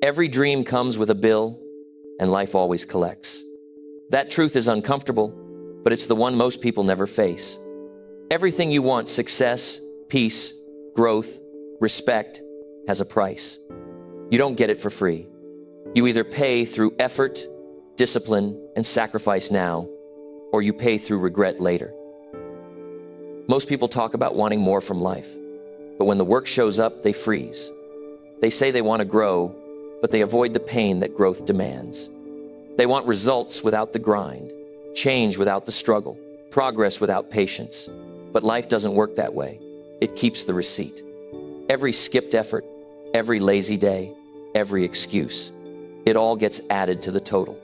Every dream comes with a bill, and life always collects. That truth is uncomfortable, but it's the one most people never face. Everything you want, success, peace, growth, respect, has a price. You don't get it for free. You either pay through effort, discipline, and sacrifice now, or you pay through regret later. Most people talk about wanting more from life, but when the work shows up, they freeze. They say they want to grow, but they avoid the pain that growth demands. They want results without the grind, change without the struggle, progress without patience. But life doesn't work that way. It keeps the receipt. Every skipped effort, every lazy day, every excuse, it all gets added to the total.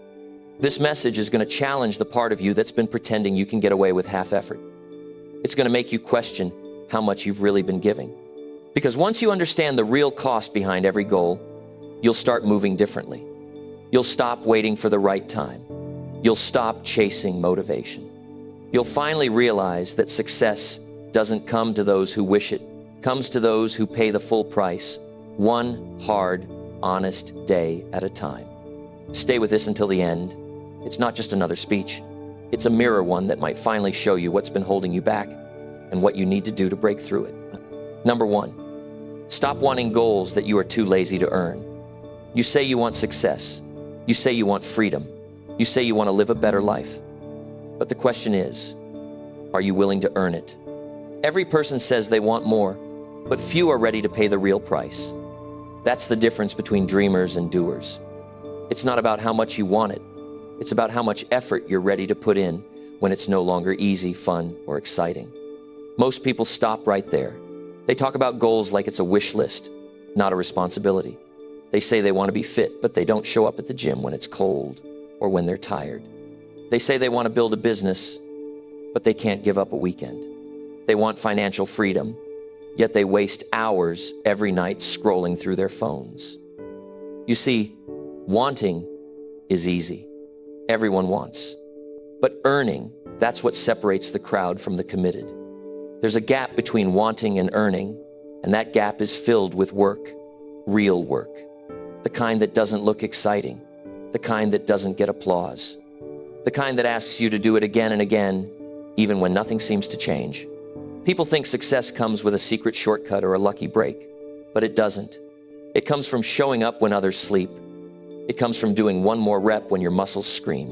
This message is going to challenge the part of you that's been pretending you can get away with half effort. It's going to make you question how much you've really been giving. Because once you understand the real cost behind every goal, you'll start moving differently. You'll stop waiting for the right time. You'll stop chasing motivation. You'll finally realize that success doesn't come to those who wish it, comes to those who pay the full price, one hard, honest day at a time. Stay with this until the end. It's not just another speech. It's a mirror one that might finally show you what's been holding you back and what you need to do to break through it. Number one, stop wanting goals that you are too lazy to earn. You say you want success. You say you want freedom. You say you want to live a better life. But the question is, are you willing to earn it? Every person says they want more, but few are ready to pay the real price. That's the difference between dreamers and doers. It's not about how much you want it. It's about how much effort you're ready to put in when it's no longer easy, fun, or exciting. Most people stop right there. They talk about goals like it's a wish list, not a responsibility. They say they want to be fit, but they don't show up at the gym when it's cold or when they're tired. They say they want to build a business, but they can't give up a weekend. They want financial freedom, yet they waste hours every night scrolling through their phones. You see, wanting is easy. Everyone wants. But earning, that's what separates the crowd from the committed. There's a gap between wanting and earning, and that gap is filled with work, real work. The kind that doesn't look exciting, the kind that doesn't get applause, the kind that asks you to do it again and again, even when nothing seems to change. People think success comes with a secret shortcut or a lucky break, but it doesn't. It comes from showing up when others sleep. It comes from doing one more rep when your muscles scream.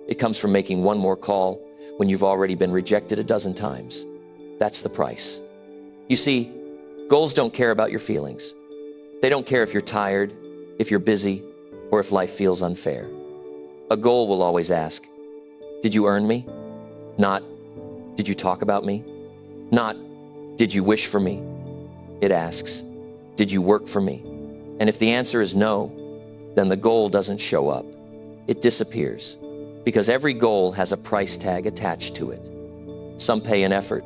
It comes from making one more call when you've already been rejected a dozen times. That's the price. You see, goals don't care about your feelings. They don't care if you're tired, if you're busy, or if life feels unfair. A goal will always ask, did you earn me? Not, did you talk about me? Not, did you wish for me? It asks, did you work for me? And if the answer is no, then the goal doesn't show up. It disappears, because every goal has a price tag attached to it. Some pay in effort,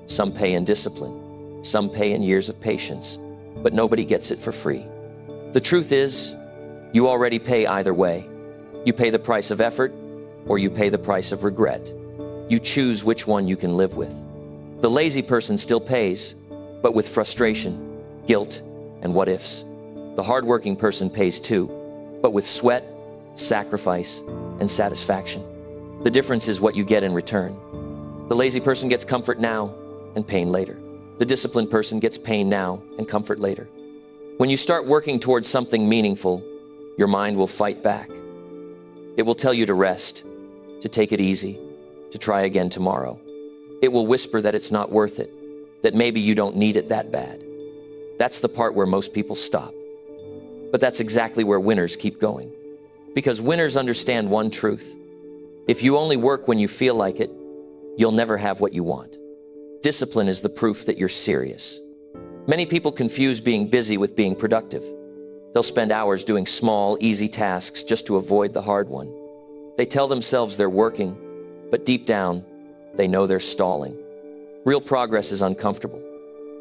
some pay in discipline, some pay in years of patience, but nobody gets it for free. The truth is, you already pay either way. You pay the price of effort, or you pay the price of regret. You choose which one you can live with. The lazy person still pays, but with frustration, guilt, and what ifs. The hardworking person pays too, but with sweat, sacrifice, and satisfaction. The difference is what you get in return. The lazy person gets comfort now and pain later. The disciplined person gets pain now and comfort later. When you start working towards something meaningful, your mind will fight back. It will tell you to rest, to take it easy, to try again tomorrow. It will whisper that it's not worth it, that maybe you don't need it that bad. That's the part where most people stop. But that's exactly where winners keep going. Because winners understand one truth. If you only work when you feel like it, you'll never have what you want. Discipline is the proof that you're serious. Many people confuse being busy with being productive. They'll spend hours doing small, easy tasks just to avoid the hard one. They tell themselves they're working, but deep down, they know they're stalling. Real progress is uncomfortable.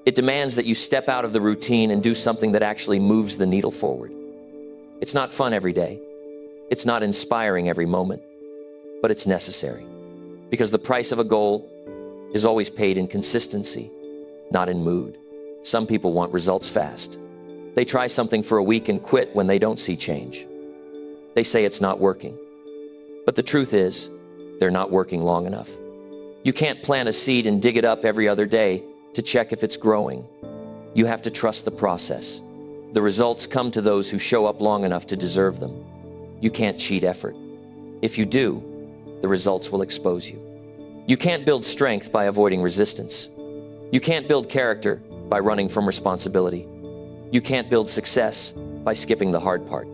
It demands that you step out of the routine and do something that actually moves the needle forward. It's not fun every day. It's not inspiring every moment, but it's necessary. Because the price of a goal is always paid in consistency, not in mood. Some people want results fast. They try something for a week and quit when they don't see change. They say it's not working. But the truth is, they're not working long enough. You can't plant a seed and dig it up every other day to check if it's growing. You have to trust the process. The results come to those who show up long enough to deserve them. You can't cheat effort. If you do, the results will expose you. You can't build strength by avoiding resistance. You can't build character by running from responsibility. You can't build success by skipping the hard part.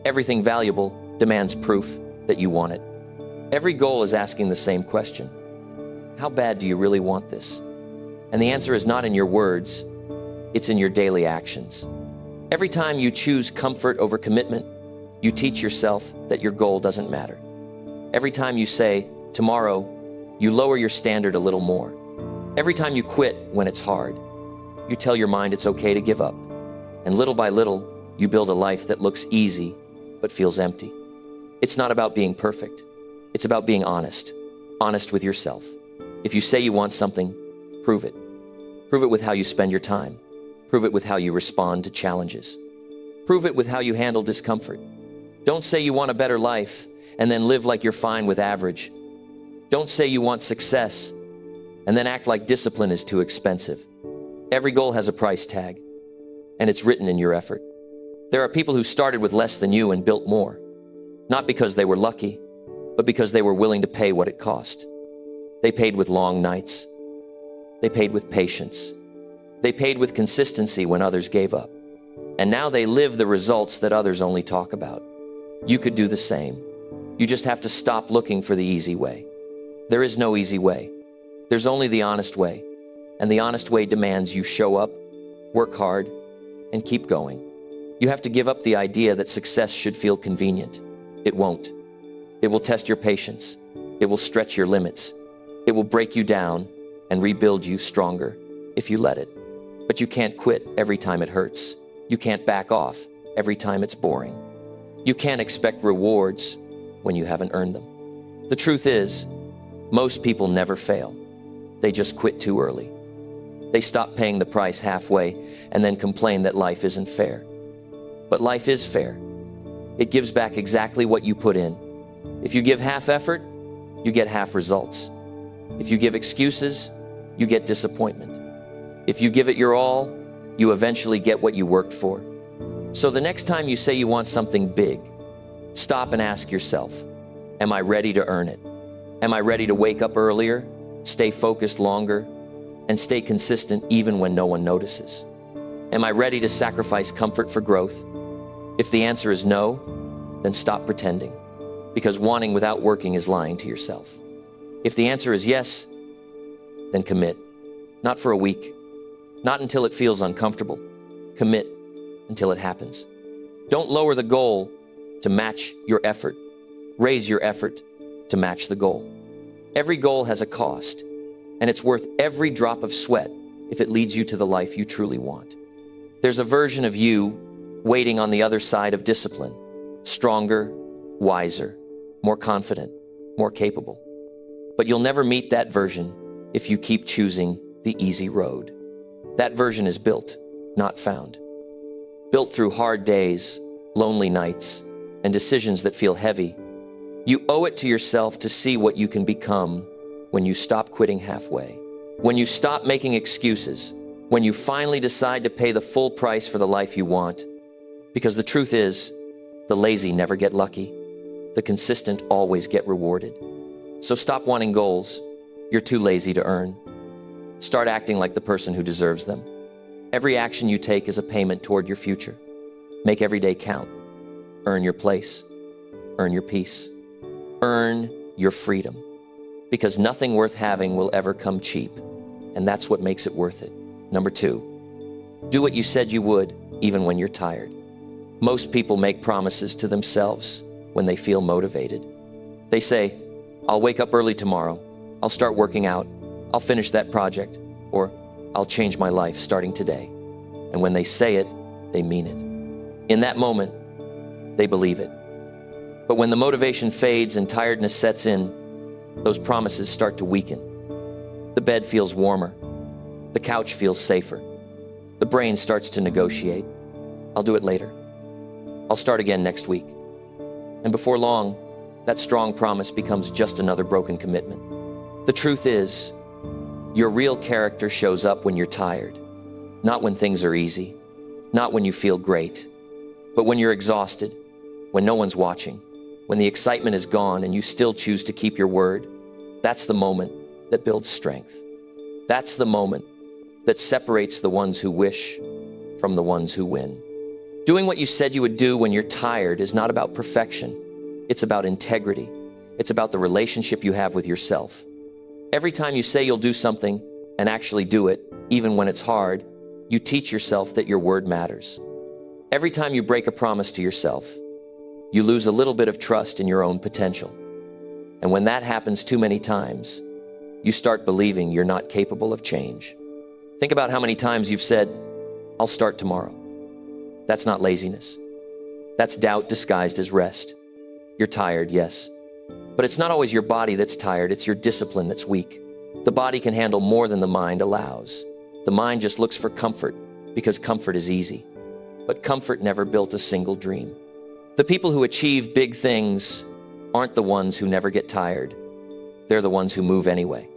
Everything valuable demands proof that you want it. Every goal is asking the same question. How bad do you really want this? And the answer is not in your words, it's in your daily actions. Every time you choose comfort over commitment, you teach yourself that your goal doesn't matter. Every time you say, tomorrow, you lower your standard a little more. Every time you quit when it's hard, you tell your mind it's okay to give up. And little by little, you build a life that looks easy, but feels empty. It's not about being perfect. It's about being honest with yourself. If you say you want something, prove it. Prove it with how you spend your time. Prove it with how you respond to challenges. Prove it with how you handle discomfort. Don't say you want a better life and then live like you're fine with average. Don't say you want success and then act like discipline is too expensive. Every goal has a price tag, and it's written in your effort. There are people who started with less than you and built more, not because they were lucky, but because they were willing to pay what it cost. They paid with long nights. They paid with patience. They paid with consistency when others gave up. And now they live the results that others only talk about. You could do the same. You just have to stop looking for the easy way. There is no easy way. There's only the honest way. And the honest way demands you show up, work hard, and keep going. You have to give up the idea that success should feel convenient. It won't. It will test your patience. It will stretch your limits. It will break you down and rebuild you stronger if you let it. But you can't quit every time it hurts. You can't back off every time it's boring. You can't expect rewards when you haven't earned them. The truth is, most people never fail. They just quit too early. They stop paying the price halfway and then complain that life isn't fair. But life is fair. It gives back exactly what you put in. If you give half effort, you get half results. If you give excuses, you get disappointment. If you give it your all, you eventually get what you worked for. So the next time you say you want something big, stop and ask yourself, am I ready to earn it? Am I ready to wake up earlier, stay focused longer, and stay consistent even when no one notices? Am I ready to sacrifice comfort for growth? If the answer is no, then stop pretending, because wanting without working is lying to yourself. If the answer is yes, then commit. Not for a week, not until it feels uncomfortable. Commit until it happens. Don't lower the goal to match your effort. Raise your effort to match the goal. Every goal has a cost, and it's worth every drop of sweat if it leads you to the life you truly want. There's a version of you waiting on the other side of discipline, stronger, wiser, more confident, more capable. But you'll never meet that version if you keep choosing the easy road. That version is built, not found. Built through hard days, lonely nights, and decisions that feel heavy. You owe it to yourself to see what you can become when you stop quitting halfway. When you stop making excuses. When you finally decide to pay the full price for the life you want. Because the truth is, the lazy never get lucky. The consistent always get rewarded. So stop wanting goals you're too lazy to earn. Start acting like the person who deserves them. Every action you take is a payment toward your future. Make every day count. Earn your place. Earn your peace. Earn your freedom. Because nothing worth having will ever come cheap. And that's what makes it worth it. Number 2, do what you said you would, even when you're tired. Most people make promises to themselves when they feel motivated. They say, I'll wake up early tomorrow. I'll start working out. I'll finish that project. Or I'll change my life starting today. And when they say it, they mean it. In that moment, they believe it. But when the motivation fades and tiredness sets in, those promises start to weaken. The bed feels warmer. The couch feels safer. The brain starts to negotiate. I'll do it later. I'll start again next week. And before long, that strong promise becomes just another broken commitment. The truth is, your real character shows up when you're tired, not when things are easy, not when you feel great, but when you're exhausted, when no one's watching, when the excitement is gone and you still choose to keep your word. That's the moment that builds strength. That's the moment that separates the ones who wish from the ones who win. Doing what you said you would do when you're tired is not about perfection. It's about integrity. It's about the relationship you have with yourself. Every time you say you'll do something and actually do it, even when it's hard, you teach yourself that your word matters. Every time you break a promise to yourself, you lose a little bit of trust in your own potential. And when that happens too many times, you start believing you're not capable of change. Think about how many times you've said, "I'll start tomorrow." That's not laziness. That's doubt disguised as rest. You're tired, yes. But it's not always your body that's tired, it's your discipline that's weak. The body can handle more than the mind allows. The mind just looks for comfort because comfort is easy. But comfort never built a single dream. The people who achieve big things aren't the ones who never get tired. They're the ones who move anyway.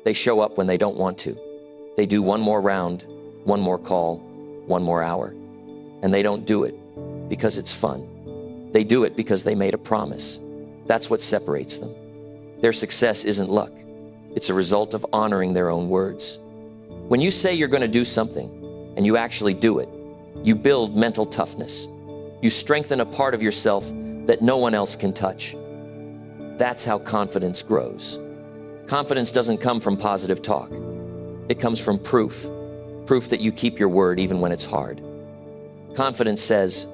They show up when they don't want to. They do one more round, one more call, one more hour. And they don't do it because it's fun. They do it because they made a promise. That's what separates them. Their success isn't luck. It's a result of honoring their own words. When you say you're going to do something and you actually do it, you build mental toughness. You strengthen a part of yourself that no one else can touch. That's how confidence grows. Confidence doesn't come from positive talk. It comes from proof that you keep your word even when it's hard. Confidence says,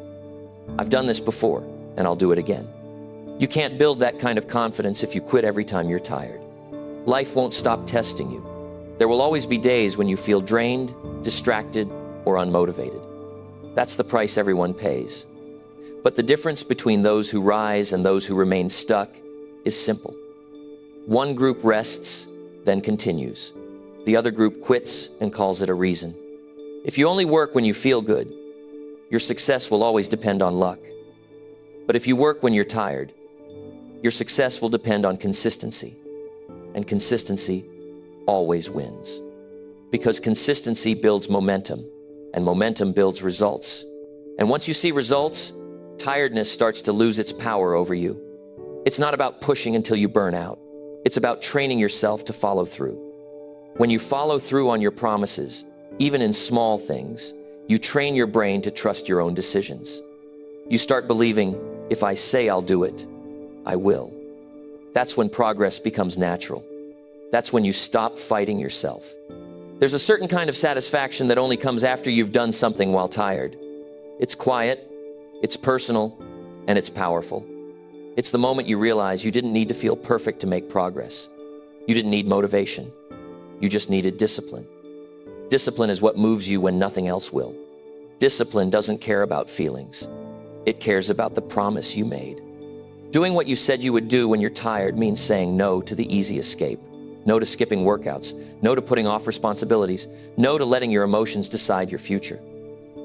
"I've done this before, and I'll do it again." You can't build that kind of confidence if you quit every time you're tired. Life won't stop testing you. There will always be days when you feel drained, distracted, or unmotivated. That's the price everyone pays. But the difference between those who rise and those who remain stuck is simple. One group rests, then continues. The other group quits and calls it a reason. If you only work when you feel good, your success will always depend on luck. But if you work when you're tired, your success will depend on consistency. And consistency always wins. Because consistency builds momentum, and momentum builds results. And once you see results, tiredness starts to lose its power over you. It's not about pushing until you burn out. It's about training yourself to follow through. When you follow through on your promises, even in small things, you train your brain to trust your own decisions. You start believing, if I say I'll do it, I will. That's when progress becomes natural. That's when you stop fighting yourself. There's a certain kind of satisfaction that only comes after you've done something while tired. It's quiet, it's personal, and it's powerful. It's the moment you realize you didn't need to feel perfect to make progress. You didn't need motivation. You just needed discipline. Discipline is what moves you when nothing else will. Discipline doesn't care about feelings. It cares about the promise you made. Doing what you said you would do when you're tired means saying no to the easy escape. No to skipping workouts. No to putting off responsibilities. No to letting your emotions decide your future.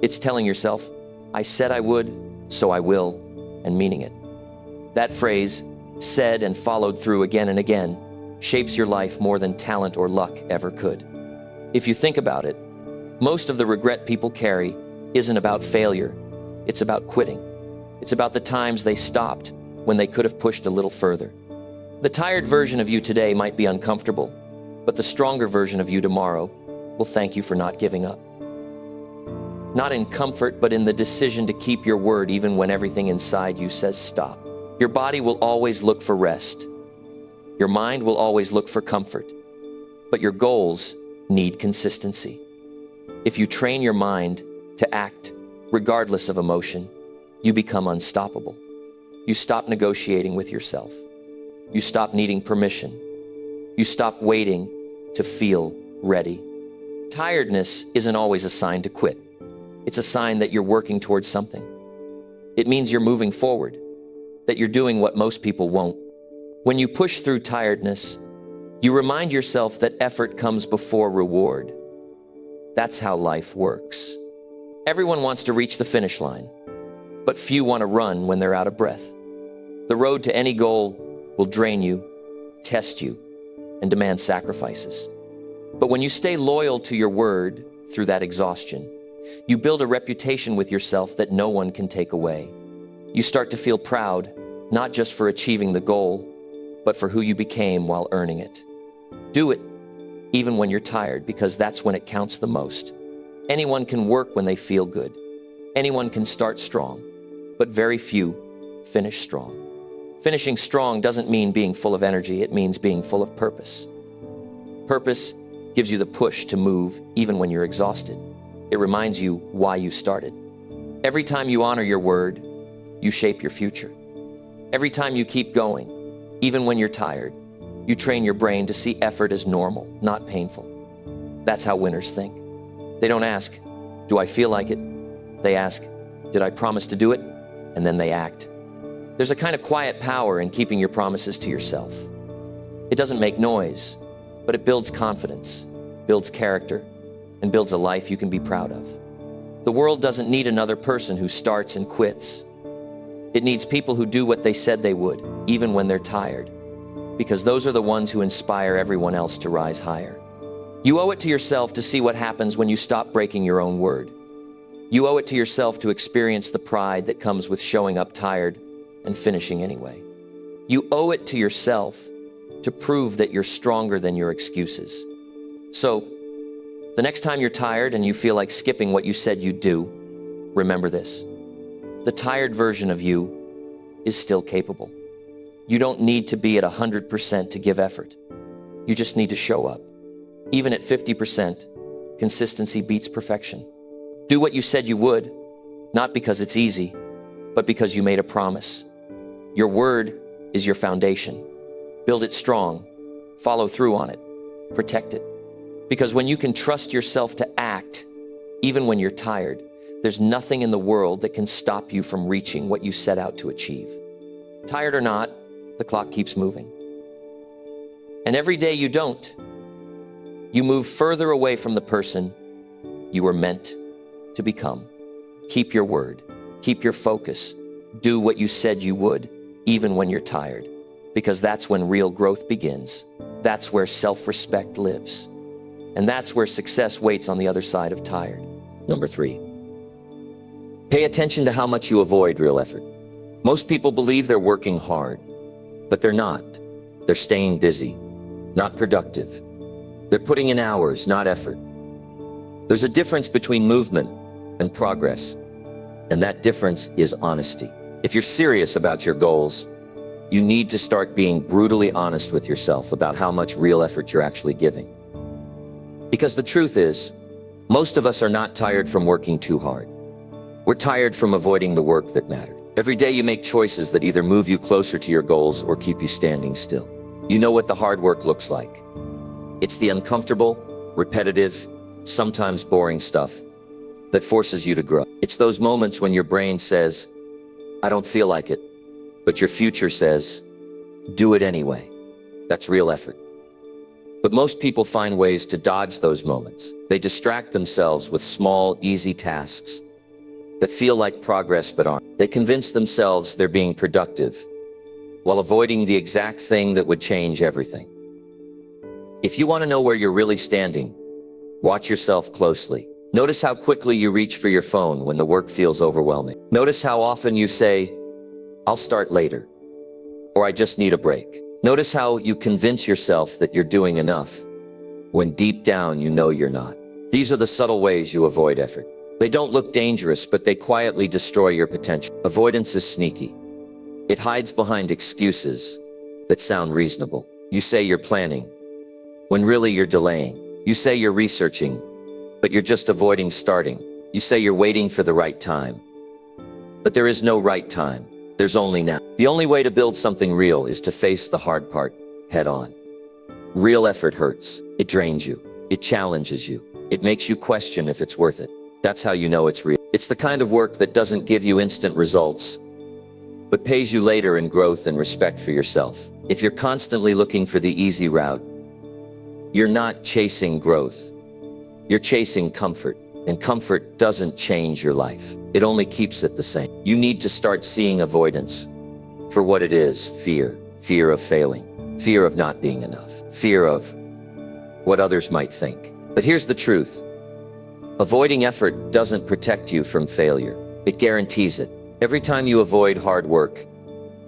It's telling yourself, I said I would, so I will, and meaning it. That phrase, said and followed through again and again, shapes your life more than talent or luck ever could. If you think about it, most of the regret people carry isn't about failure. It's about quitting. It's about the times they stopped when they could have pushed a little further. The tired version of you today might be uncomfortable, but the stronger version of you tomorrow will thank you for not giving up. Not in comfort, but in the decision to keep your word even when everything inside you says stop. Your body will always look for rest. Your mind will always look for comfort. But your goals need consistency. If you train your mind to act regardless of emotion, you become unstoppable. You stop negotiating with yourself. You stop needing permission. You stop waiting to feel ready. Tiredness isn't always a sign to quit. It's a sign that you're working towards something. It means you're moving forward, that you're doing what most people won't. When you push through tiredness, you remind yourself that effort comes before reward. That's how life works. Everyone wants to reach the finish line, but few want to run when they're out of breath. The road to any goal will drain you, test you, and demand sacrifices. But when you stay loyal to your word through that exhaustion, you build a reputation with yourself that no one can take away. You start to feel proud, not just for achieving the goal, but for who you became while earning it. Do it, even when you're tired, because that's when it counts the most. Anyone can work when they feel good. Anyone can start strong, but very few finish strong. Finishing strong doesn't mean being full of energy, it means being full of purpose. Purpose gives you the push to move even when you're exhausted. It reminds you why you started. Every time you honor your word, you shape your future. Every time you keep going, even when you're tired, you train your brain to see effort as normal, not painful. That's how winners think. They don't ask, do I feel like it? They ask, did I promise to do it? And then they act. There's a kind of quiet power in keeping your promises to yourself. It doesn't make noise, but it builds confidence, builds character, and builds a life you can be proud of. The world doesn't need another person who starts and quits. It needs people who do what they said they would, even when they're tired, because those are the ones who inspire everyone else to rise higher. You owe it to yourself to see what happens when you stop breaking your own word. You owe it to yourself to experience the pride that comes with showing up tired and finishing anyway. You owe it to yourself to prove that you're stronger than your excuses. So, the next time you're tired and you feel like skipping what you said you'd do, remember this. The tired version of you is still capable. You don't need to be at 100% to give effort. You just need to show up. Even at 50%, consistency beats perfection. Do what you said you would, not because it's easy, but because you made a promise. Your word is your foundation. Build it strong, follow through on it, protect it. Because when you can trust yourself to act, even when you're tired, there's nothing in the world that can stop you from reaching what you set out to achieve. Tired or not, the clock keeps moving. And every day you don't, you move further away from the person you were meant to become. Keep your word, keep your focus, do what you said you would, even when you're tired, because that's when real growth begins. That's where self-respect lives. And that's where success waits on the other side of tired. Number 3, pay attention to how much you avoid real effort. Most people believe they're working hard, but they're not. They're staying busy, not productive. They're putting in hours, not effort. There's a difference between movement and progress, and that difference is honesty. If you're serious about your goals, you need to start being brutally honest with yourself about how much real effort you're actually giving. Because the truth is, most of us are not tired from working too hard. We're tired from avoiding the work that matters. Every day you make choices that either move you closer to your goals or keep you standing still. You know what the hard work looks like. It's the uncomfortable, repetitive, sometimes boring stuff that forces you to grow. It's those moments when your brain says, I don't feel like it, but your future says, do it anyway. That's real effort. But most people find ways to dodge those moments. They distract themselves with small, easy tasks that feel like progress but aren't. They convince themselves they're being productive while avoiding the exact thing that would change everything. If you want to know where you're really standing, watch yourself closely. Notice how quickly you reach for your phone when the work feels overwhelming. Notice how often you say, I'll start later, or I just need a break. Notice how you convince yourself that you're doing enough when deep down you know you're not. These are the subtle ways you avoid effort. They don't look dangerous, but they quietly destroy your potential. Avoidance is sneaky. It hides behind excuses that sound reasonable. You say you're planning, when really you're delaying. You say you're researching, but you're just avoiding starting. You say you're waiting for the right time, but there is no right time. There's only now. The only way to build something real is to face the hard part head on. Real effort hurts. It drains you. It challenges you. It makes you question if it's worth it. That's how you know it's real. It's the kind of work that doesn't give you instant results, but pays you later in growth and respect for yourself. If you're constantly looking for the easy route, you're not chasing growth. You're chasing comfort. And comfort doesn't change your life. It only keeps it the same. You need to start seeing avoidance for what it is: fear. Fear of failing. Fear of not being enough. Fear of what others might think. But here's the truth. Avoiding effort doesn't protect you from failure. It guarantees it. Every time you avoid hard work,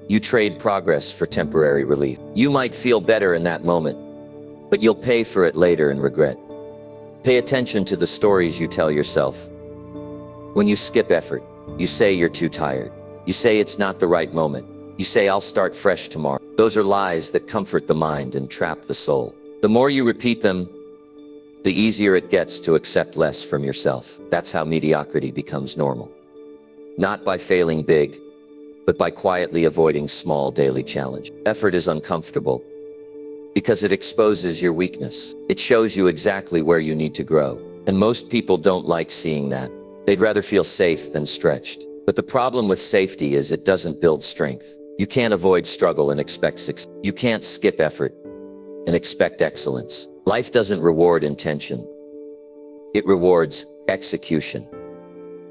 you trade progress for temporary relief. You might feel better in that moment, but you'll pay for it later in regret. Pay attention to the stories you tell yourself. When you skip effort, you say you're too tired. You say it's not the right moment. You say, I'll start fresh tomorrow. Those are lies that comfort the mind and trap the soul. The more you repeat them, the easier it gets to accept less from yourself. That's how mediocrity becomes normal. Not by failing big, but by quietly avoiding small daily challenge. Effort is uncomfortable because it exposes your weakness. It shows you exactly where you need to grow. And most people don't like seeing that. They'd rather feel safe than stretched. But the problem with safety is it doesn't build strength. You can't avoid struggle and expect success. You can't skip effort and expect excellence. Life doesn't reward intention. It rewards execution.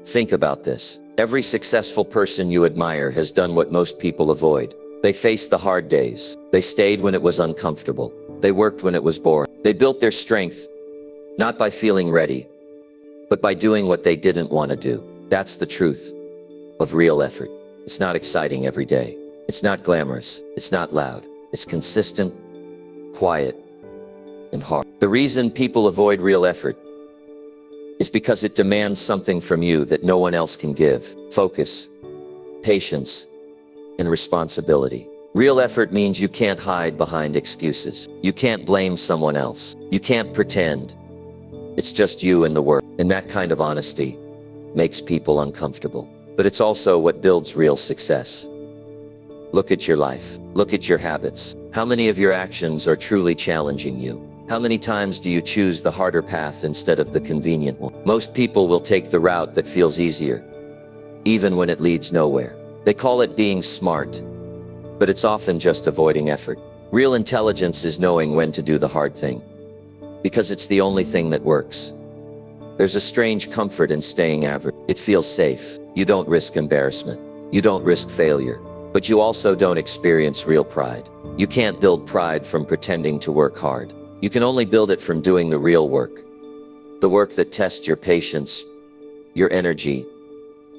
Think about this. Every successful person you admire has done what most people avoid. They faced the hard days. They stayed when it was uncomfortable. They worked when it was boring. They built their strength, not by feeling ready, but by doing what they didn't want to do. That's the truth of real effort. It's not exciting every day. It's not glamorous. It's not loud. It's consistent, quiet, and hard. The reason people avoid real effort is because it demands something from you that no one else can give: focus, patience, and responsibility. Real effort means you can't hide behind excuses. You can't blame someone else. You can't pretend. It's just you and the work. And that kind of honesty makes people uncomfortable. But it's also what builds real success. Look at your life. Look at your habits. How many of your actions are truly challenging you? How many times do you choose the harder path instead of the convenient one? Most people will take the route that feels easier, even when it leads nowhere. They call it being smart, but it's often just avoiding effort. Real intelligence is knowing when to do the hard thing, because it's the only thing that works. There's a strange comfort in staying average. It feels safe. You don't risk embarrassment. You don't risk failure. But you also don't experience real pride. You can't build pride from pretending to work hard. You can only build it from doing the real work. The work that tests your patience, your energy,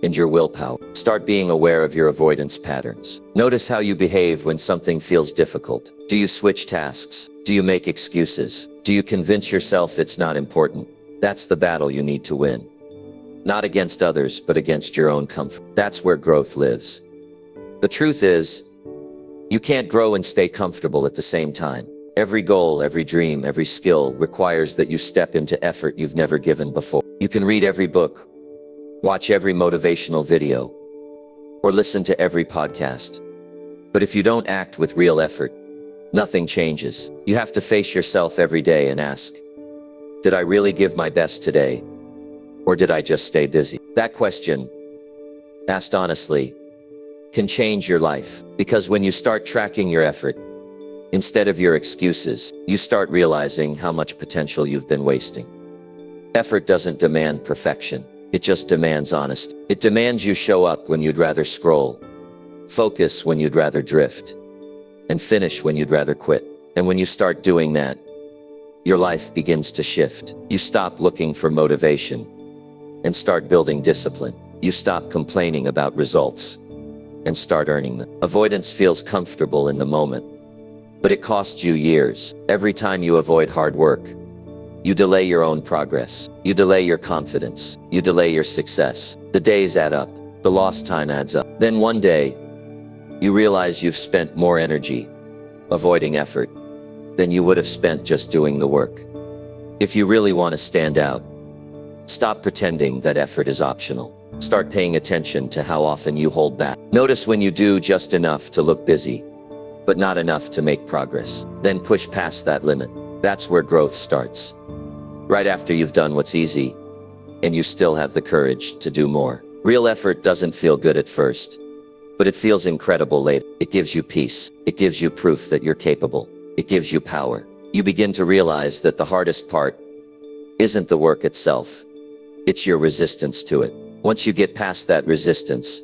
and your willpower. Start being aware of your avoidance patterns. Notice how you behave when something feels difficult. Do you switch tasks? Do you make excuses? Do you convince yourself it's not important? That's the battle you need to win. Not against others, but against your own comfort. That's where growth lives. The truth is, you can't grow and stay comfortable at the same time. Every goal, every dream, every skill requires that you step into effort you've never given before. You can read every book, watch every motivational video, or listen to every podcast. But if you don't act with real effort, nothing changes. You have to face yourself every day and ask, did I really give my best today? Or did I just stay busy? That question, asked honestly, can change your life. Because when you start tracking your effort, instead of your excuses, you start realizing how much potential you've been wasting. Effort doesn't demand perfection. It just demands honesty. It demands you show up when you'd rather scroll, focus when you'd rather drift, and finish when you'd rather quit. And when you start doing that, your life begins to shift. You stop looking for motivation and start building discipline. You stop complaining about results and start earning them. Avoidance feels comfortable in the moment, but it costs you years. Every time you avoid hard work, you delay your own progress. You delay your confidence. You delay your success. The days add up. The lost time adds up. Then one day, you realize you've spent more energy avoiding effort than you would have spent just doing the work. If you really want to stand out, stop pretending that effort is optional. Start paying attention to how often you hold back. Notice when you do just enough to look busy, but not enough to make progress. Then push past that limit. That's where growth starts. Right after you've done what's easy, and you still have the courage to do more. Real effort doesn't feel good at first, but it feels incredible later. It gives you peace. It gives you proof that you're capable. It gives you power. You begin to realize that the hardest part isn't the work itself, It's your resistance to it. Once you get past that resistance,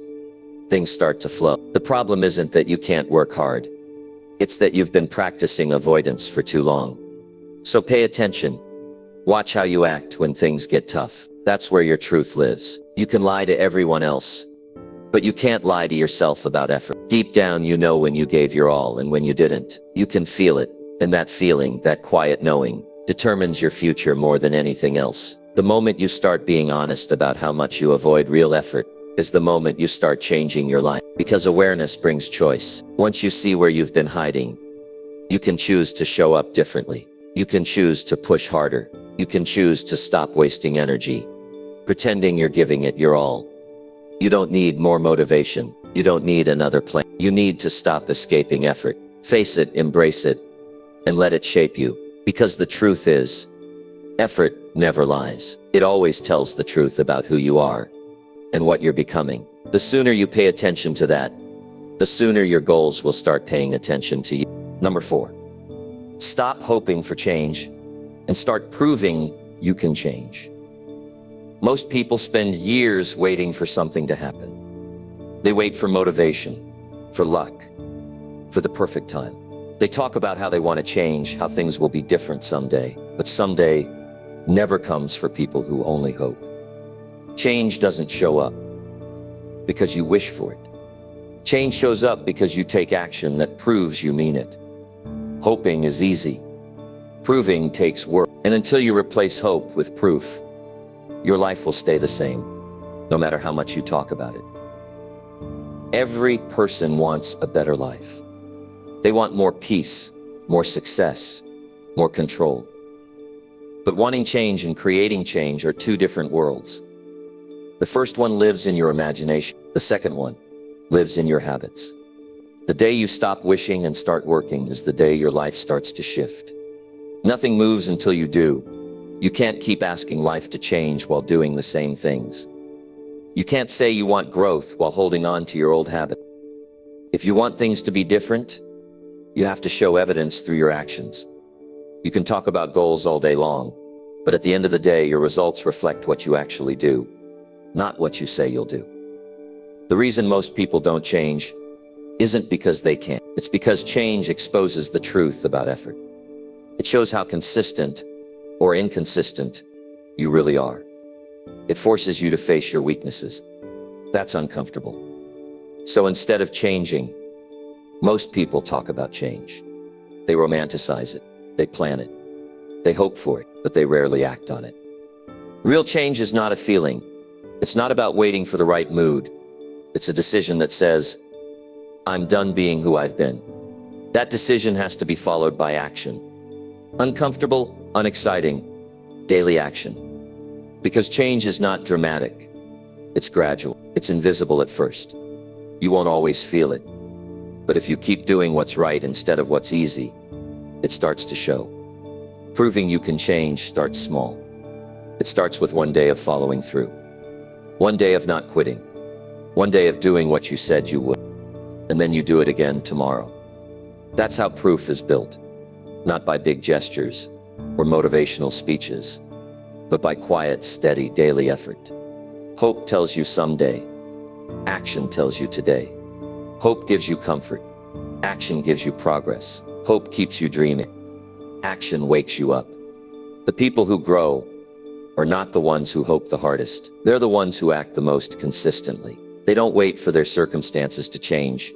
things start to flow. The problem isn't that you can't work hard. It's that you've been practicing avoidance for too long. So pay attention. Watch how you act when things get tough. That's where your truth lives. You can lie to everyone else, but you can't lie to yourself about effort. Deep down, you know when you gave your all and when you didn't. You can feel it, and that feeling, that quiet knowing, determines your future more than anything else. The moment you start being honest about how much you avoid real effort is the moment you start changing your life. Because awareness brings choice. Once you see where you've been hiding, you can choose to show up differently. You can choose to push harder. You can choose to stop wasting energy, pretending you're giving it your all. You don't need more motivation. You don't need another plan. You need to stop escaping effort. Face it, embrace it, and let it shape you. Because the truth is, effort never lies. It always tells the truth about who you are and what you're becoming. The sooner you pay attention to that, the sooner your goals will start paying attention to you. Number 4, stop hoping for change and start proving you can change. Most people spend years waiting for something to happen. They wait for motivation, for luck, for the perfect time. They talk about how they want to change, how things will be different someday, but someday never comes for people who only hope. Change doesn't show up because you wish for it. Change shows up because you take action that proves you mean it. Hoping is easy. Proving takes work. And until you replace hope with proof, your life will stay the same, no matter how much you talk about it. Every person wants a better life. They want more peace, more success, more control. But wanting change and creating change are two different worlds. The first one lives in your imagination. The second one lives in your habits. The day you stop wishing and start working is the day your life starts to shift. Nothing moves until you do. You can't keep asking life to change while doing the same things. You can't say you want growth while holding on to your old habit. If you want things to be different, you have to show evidence through your actions. You can talk about goals all day long, but at the end of the day, your results reflect what you actually do, not what you say you'll do. The reason most people don't change isn't because they can't. It's because change exposes the truth about effort. It shows how consistent or inconsistent you really are. It forces you to face your weaknesses. That's uncomfortable. So instead of changing, most people talk about change. They romanticize it. They plan it. They hope for it, but they rarely act on it. Real change is not a feeling. It's not about waiting for the right mood. It's a decision that says, I'm done being who I've been. That decision has to be followed by action. Uncomfortable, unexciting, daily action. Because change is not dramatic. It's gradual. It's invisible at first. You won't always feel it. But if you keep doing what's right instead of what's easy, it starts to show. Proving you can change starts small. It starts with one day of following through. One day of not quitting. One day of doing what you said you would. And then you do it again tomorrow. That's how proof is built. Not by big gestures or motivational speeches, but by quiet, steady, daily effort. Hope tells you someday. Action tells you today. Hope gives you comfort. Action gives you progress. Hope keeps you dreaming. Action wakes you up. The people who grow are not the ones who hope the hardest. They're the ones who act the most consistently. They don't wait for their circumstances to change.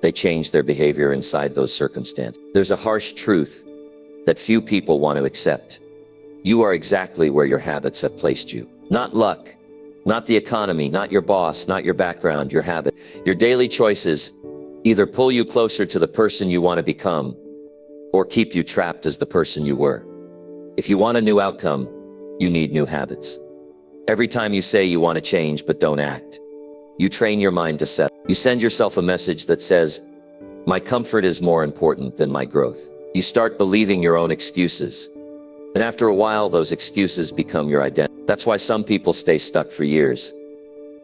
They change their behavior inside those circumstances. There's a harsh truth that few people want to accept. You are exactly where your habits have placed you. Not luck, not the economy, not your boss, not your background, your habit. Your daily choices either pull you closer to the person you want to become or keep you trapped as the person you were. If you want a new outcome, you need new habits. Every time you say you want to change but don't act, you train your mind to settle. You send yourself a message that says, my comfort is more important than my growth. You start believing your own excuses. And after a while, those excuses become your identity. That's why some people stay stuck for years.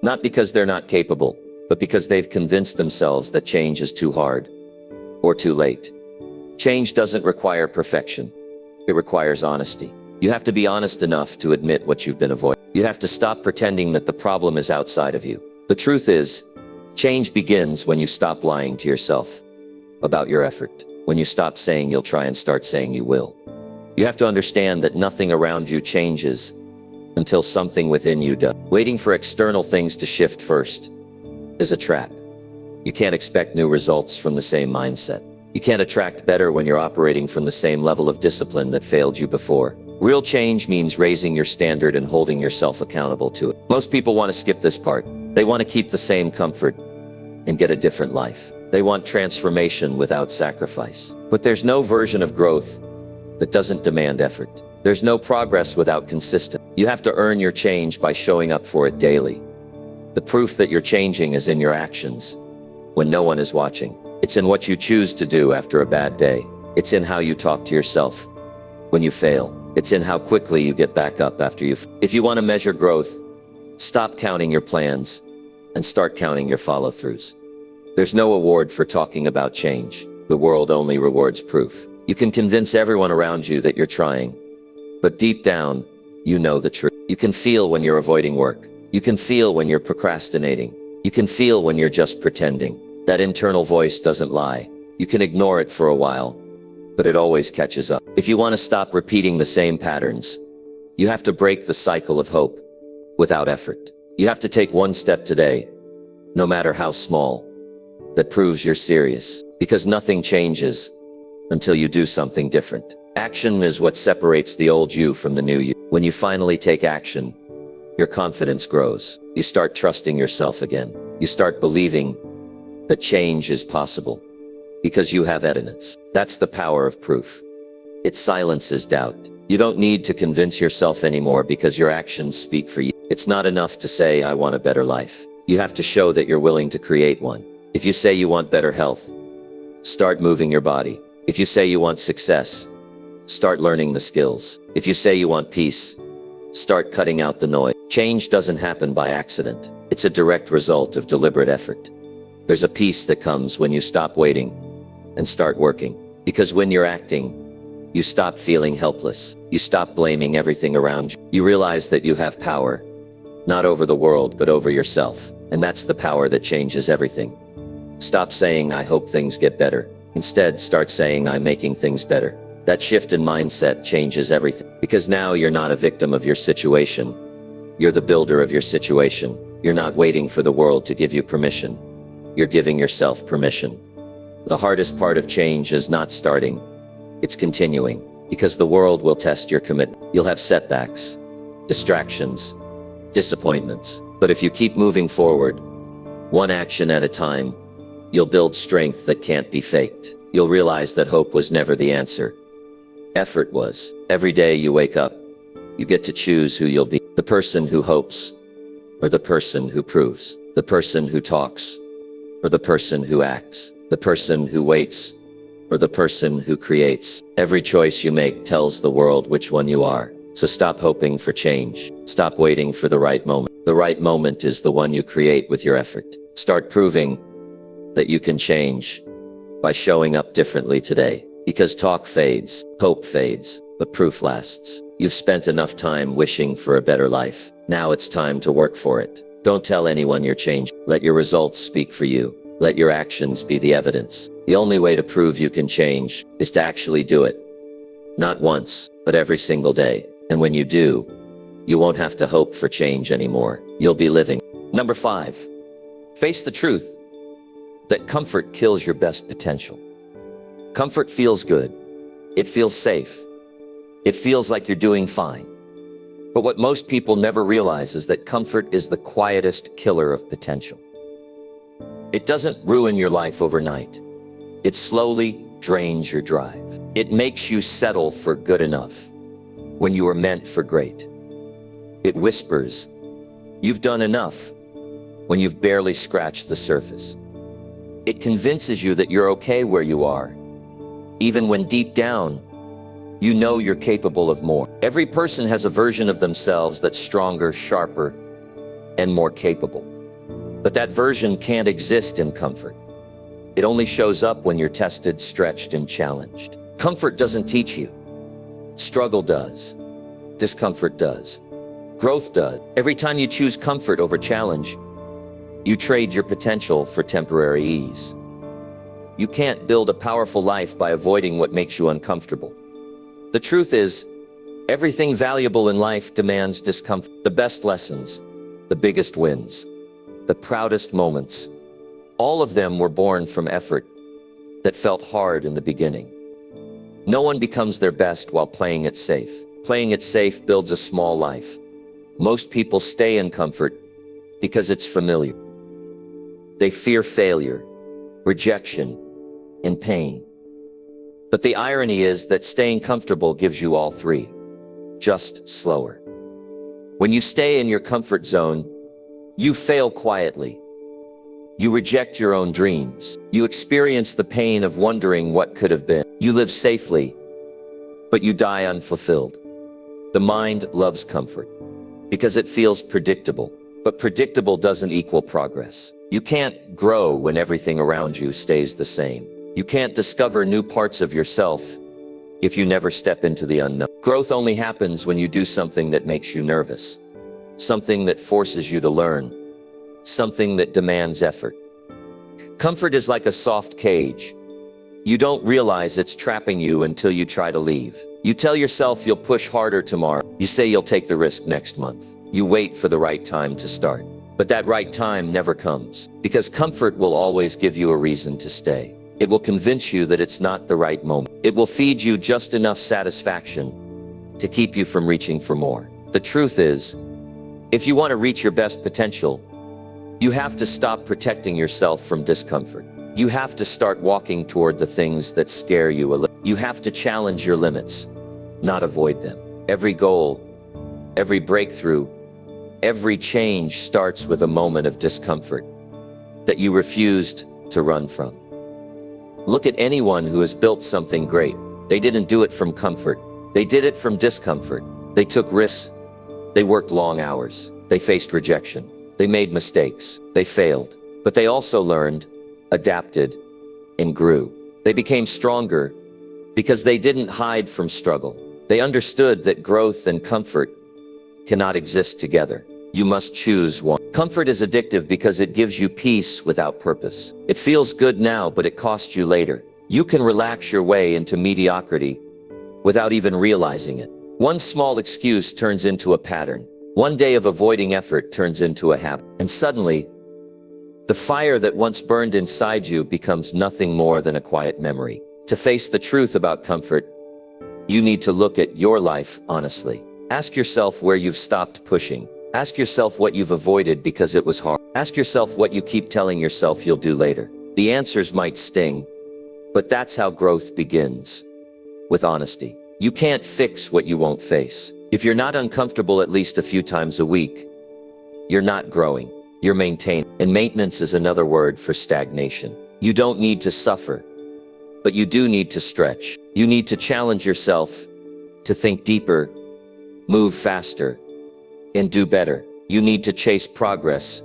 Not because they're not capable, but because they've convinced themselves that change is too hard or too late. Change doesn't require perfection. It requires honesty. You have to be honest enough to admit what you've been avoiding. You have to stop pretending that the problem is outside of you. The truth is, change begins when you stop lying to yourself about your effort. When you stop saying you'll try and start saying you will. You have to understand that nothing around you changes until something within you does. Waiting for external things to shift first is a trap. You can't expect new results from the same mindset. You can't attract better when you're operating from the same level of discipline that failed you before. Real change means raising your standard and holding yourself accountable to it. Most people want to skip this part. They want to keep the same comfort and get a different life. They want transformation without sacrifice. But there's no version of growth that doesn't demand effort. There's no progress without consistency. You have to earn your change by showing up for it daily. The proof that you're changing is in your actions when no one is watching. It's in what you choose to do after a bad day. It's in how you talk to yourself when you fail. It's in how quickly you get back up after you fail. If you want to measure growth, stop counting your plans and start counting your follow-throughs. There's no award for talking about change. The world only rewards proof. You can convince everyone around you that you're trying, but deep down, you know the truth. You can feel when you're avoiding work. You can feel when you're procrastinating. You can feel when you're just pretending. That internal voice doesn't lie. You can ignore it for a while, but it always catches up. If you want to stop repeating the same patterns, you have to break the cycle of hope without effort. You have to take one step today, no matter how small, that proves you're serious. Because nothing changes until you do something different. Action is what separates the old you from the new you. When you finally take action, your confidence grows. You start trusting yourself again. You start believing that change is possible because you have evidence. That's the power of proof. It silences doubt. You don't need to convince yourself anymore because your actions speak for you. It's not enough to say, I want a better life. You have to show that you're willing to create one. If you say you want better health, start moving your body. If you say you want success, start learning the skills. If you say you want peace, start cutting out the noise. Change doesn't happen by accident. It's a direct result of deliberate effort. There's a peace that comes when you stop waiting and start working. Because when you're acting, you stop feeling helpless. You stop blaming everything around you. You realize that you have power, not over the world, but over yourself. And that's the power that changes everything. Stop saying, I hope things get better. Instead, start saying, I'm making things better. That shift in mindset changes everything. Because now you're not a victim of your situation. You're the builder of your situation. You're not waiting for the world to give you permission. You're giving yourself permission. The hardest part of change is not starting. It's continuing. Because the world will test your commitment. You'll have setbacks, distractions, disappointments. But if you keep moving forward, one action at a time, you'll build strength that can't be faked. You'll realize that hope was never the answer. Effort was. Every day you wake up, you get to choose who you'll be. The person who hopes, or the person who proves. The person who talks, or the person who acts. The person who waits, or the person who creates. Every choice you make tells the world which one you are. So stop hoping for change. Stop waiting for the right moment. The right moment is the one you create with your effort. Start proving that you can change by showing up differently today. Because talk fades, hope fades, but proof lasts. You've spent enough time wishing for a better life. Now it's time to work for it. Don't tell anyone you're changing. Let your results speak for you. Let your actions be the evidence. The only way to prove you can change is to actually do it. Not once, but every single day. And when you do, you won't have to hope for change anymore. You'll be living. Number 5, face the truth that comfort kills your best potential. Comfort feels good. It feels safe. It feels like you're doing fine. But what most people never realize is that comfort is the quietest killer of potential. It doesn't ruin your life overnight. It slowly drains your drive. It makes you settle for good enough when you are meant for great. It whispers, you've done enough, when you've barely scratched the surface. It convinces you that you're okay where you are, even when deep down, you know you're capable of more. Every person has a version of themselves that's stronger, sharper, and more capable. But that version can't exist in comfort. It only shows up when you're tested, stretched, and challenged. Comfort doesn't teach you. Struggle does. Discomfort does. Growth does. Every time you choose comfort over challenge, you trade your potential for temporary ease. You can't build a powerful life by avoiding what makes you uncomfortable. The truth is, everything valuable in life demands discomfort. The best lessons, the biggest wins, the proudest moments, all of them were born from effort that felt hard in the beginning. No one becomes their best while playing it safe. Playing it safe builds a small life. Most people stay in comfort because it's familiar. They fear failure, rejection, and pain. But the irony is that staying comfortable gives you all three, just slower. When you stay in your comfort zone, you fail quietly. You reject your own dreams. You experience the pain of wondering what could have been. You live safely, but you die unfulfilled. The mind loves comfort because it feels predictable, but predictable doesn't equal progress. You can't grow when everything around you stays the same. You can't discover new parts of yourself if you never step into the unknown. Growth only happens when you do something that makes you nervous, something that forces you to learn, something that demands effort. Comfort is like a soft cage. You don't realize it's trapping you until you try to leave. You tell yourself you'll push harder tomorrow. You say you'll take the risk next month. You wait for the right time to start. But that right time never comes, because comfort will always give you a reason to stay. It will convince you that it's not the right moment. It will feed you just enough satisfaction to keep you from reaching for more. The truth is, if you want to reach your best potential, you have to stop protecting yourself from discomfort. You have to start walking toward the things that scare you a little. You have to challenge your limits, not avoid them. Every goal, every breakthrough, every change starts with a moment of discomfort that you refused to run from. Look at anyone who has built something great. They didn't do it from comfort. They did it from discomfort. They took risks. They worked long hours. They faced rejection. They made mistakes. They failed. But they also learned, adapted, and grew. They became stronger because they didn't hide from struggle. They understood that growth and comfort cannot exist together. You must choose one. Comfort is addictive because it gives you peace without purpose. It feels good now, but it costs you later. You can relax your way into mediocrity without even realizing it. One small excuse turns into a pattern. One day of avoiding effort turns into a habit. And suddenly, the fire that once burned inside you becomes nothing more than a quiet memory. To face the truth about comfort, you need to look at your life honestly. Ask yourself where you've stopped pushing. Ask yourself what you've avoided because it was hard. Ask yourself what you keep telling yourself you'll do later. The answers might sting, but that's how growth begins. With honesty. You can't fix what you won't face. If you're not uncomfortable at least a few times a week, you're not growing. You're maintaining. And maintenance is another word for stagnation. You don't need to suffer, but you do need to stretch. You need to challenge yourself to think deeper, move faster, and do better. You need to chase progress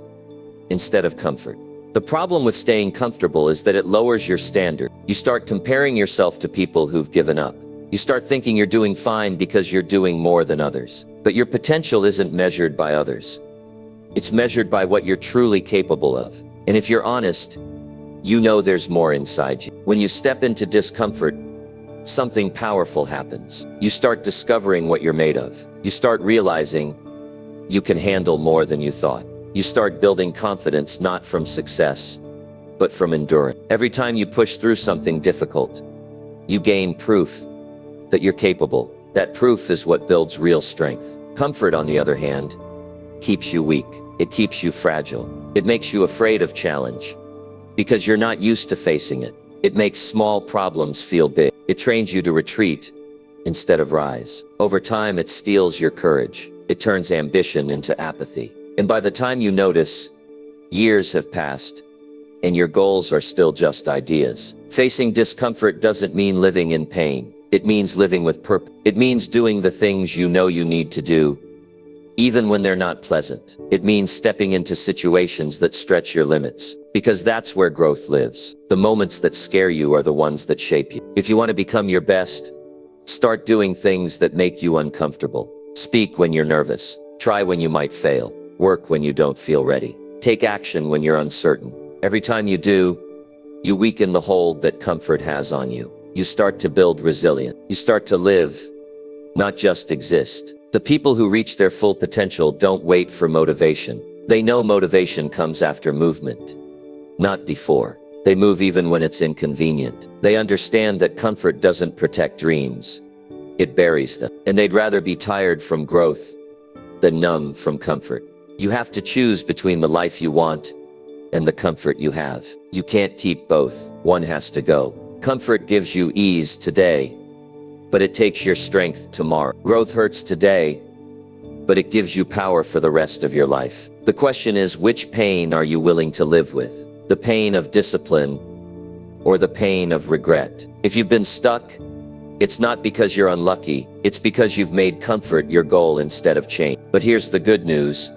instead of comfort. The problem with staying comfortable is that it lowers your standard. You start comparing yourself to people who've given up. You start thinking you're doing fine because you're doing more than others. But your potential isn't measured by others. It's measured by what you're truly capable of. And if you're honest, you know there's more inside you. When you step into discomfort, something powerful happens. You start discovering what you're made of. You start realizing you can handle more than you thought. You start building confidence not from success, but from endurance. Every time you push through something difficult, you gain proof that you're capable. That proof is what builds real strength. Comfort, on the other hand, keeps you weak. It keeps you fragile. It makes you afraid of challenge because you're not used to facing it. It makes small problems feel big. It trains you to retreat instead of rise. Over time, it steals your courage. It turns ambition into apathy. And by the time you notice, years have passed, and your goals are still just ideas. Facing discomfort doesn't mean living in pain. It means living with purpose. It means doing the things you know you need to do, even when they're not pleasant. It means stepping into situations that stretch your limits, because that's where growth lives. The moments that scare you are the ones that shape you. If you want to become your best, start doing things that make you uncomfortable. Speak when you're nervous. Try when you might fail. Work when you don't feel ready. Take action when you're uncertain. Every time you do, you weaken the hold that comfort has on you. You start to build resilience. You start to live, not just exist. The people who reach their full potential don't wait for motivation. They know motivation comes after movement, not before. They move even when it's inconvenient. They understand that comfort doesn't protect dreams. It buries them. And they'd rather be tired from growth than numb from comfort. You have to choose between the life you want and the comfort you have. You can't keep both. One has to go. Comfort gives you ease today, but it takes your strength tomorrow. Growth hurts today, but it gives you power for the rest of your life. The question is, which pain are you willing to live with? The pain of discipline or the pain of regret? If you've been stuck, it's not because you're unlucky. It's because you've made comfort your goal instead of change. But here's the good news.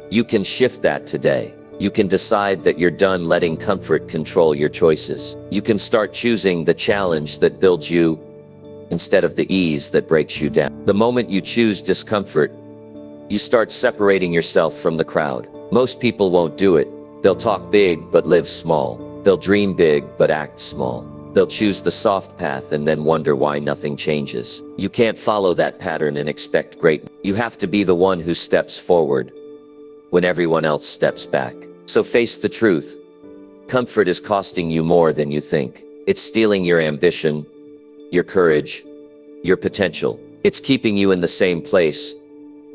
You can shift that today. You can decide that you're done letting comfort control your choices. You can start choosing the challenge that builds you instead of the ease that breaks you down. The moment you choose discomfort, you start separating yourself from the crowd. Most people won't do it. They'll talk big but live small. They'll dream big but act small. They'll choose the soft path and then wonder why nothing changes. You can't follow that pattern and expect greatness. You have to be the one who steps forward when everyone else steps back. So face the truth. Comfort is costing you more than you think. It's stealing your ambition, your courage, your potential. It's keeping you in the same place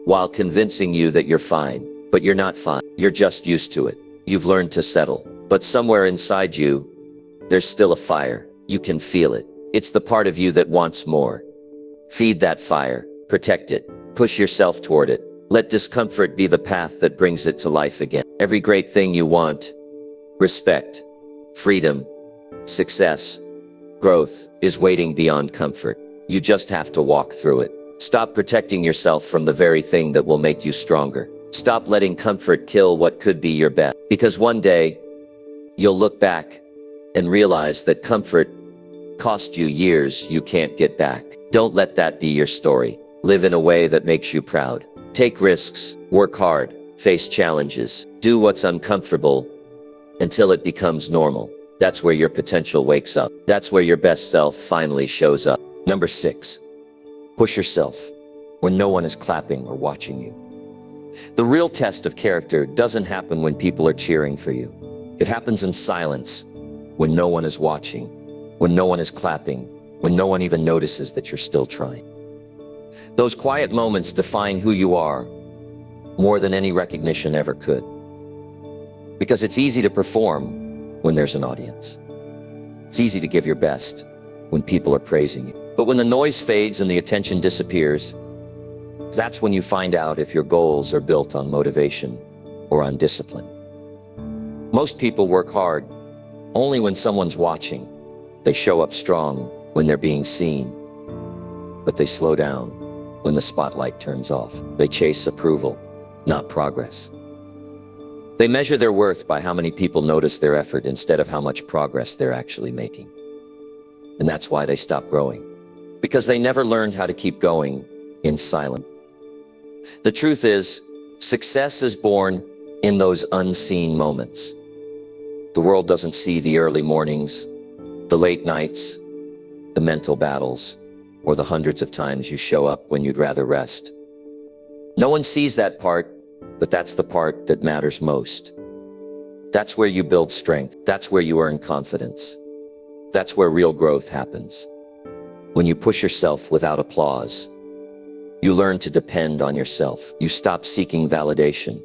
while convincing you that you're fine. But you're not fine. You're just used to it. You've learned to settle. But somewhere inside you, there's still a fire. You can feel it. It's the part of you that wants more. Feed that fire. Protect it. Push yourself toward it. Let discomfort be the path that brings it to life again. Every great thing you want, respect, freedom, success, growth, is waiting beyond comfort. You just have to walk through it. Stop protecting yourself from the very thing that will make you stronger. Stop letting comfort kill what could be your best. Because one day, you'll look back and realize that comfort cost you years you can't get back. Don't let that be your story. Live in a way that makes you proud. Take risks, work hard, face challenges, do what's uncomfortable until it becomes normal. That's where your potential wakes up. That's where your best self finally shows up. Number 6, push yourself when no one is clapping or watching you. The real test of character doesn't happen when people are cheering for you. It happens in silence, when no one is watching, when no one is clapping, when no one even notices that you're still trying. Those quiet moments define who you are more than any recognition ever could. Because it's easy to perform when there's an audience. It's easy to give your best when people are praising you. But when the noise fades and the attention disappears, that's when you find out if your goals are built on motivation or on discipline. Most people work hard only when someone's watching. They show up strong when they're being seen, but they slow down when the spotlight turns off. They chase approval, not progress. They measure their worth by how many people notice their effort instead of how much progress they're actually making. And that's why they stop growing, because they never learned how to keep going in silence. The truth is, success is born in those unseen moments. The world doesn't see the early mornings, the late nights, the mental battles, or the hundreds of times you show up when you'd rather rest. No one sees that part, but that's the part that matters most. That's where you build strength. That's where you earn confidence. That's where real growth happens. When you push yourself without applause, you learn to depend on yourself. You stop seeking validation.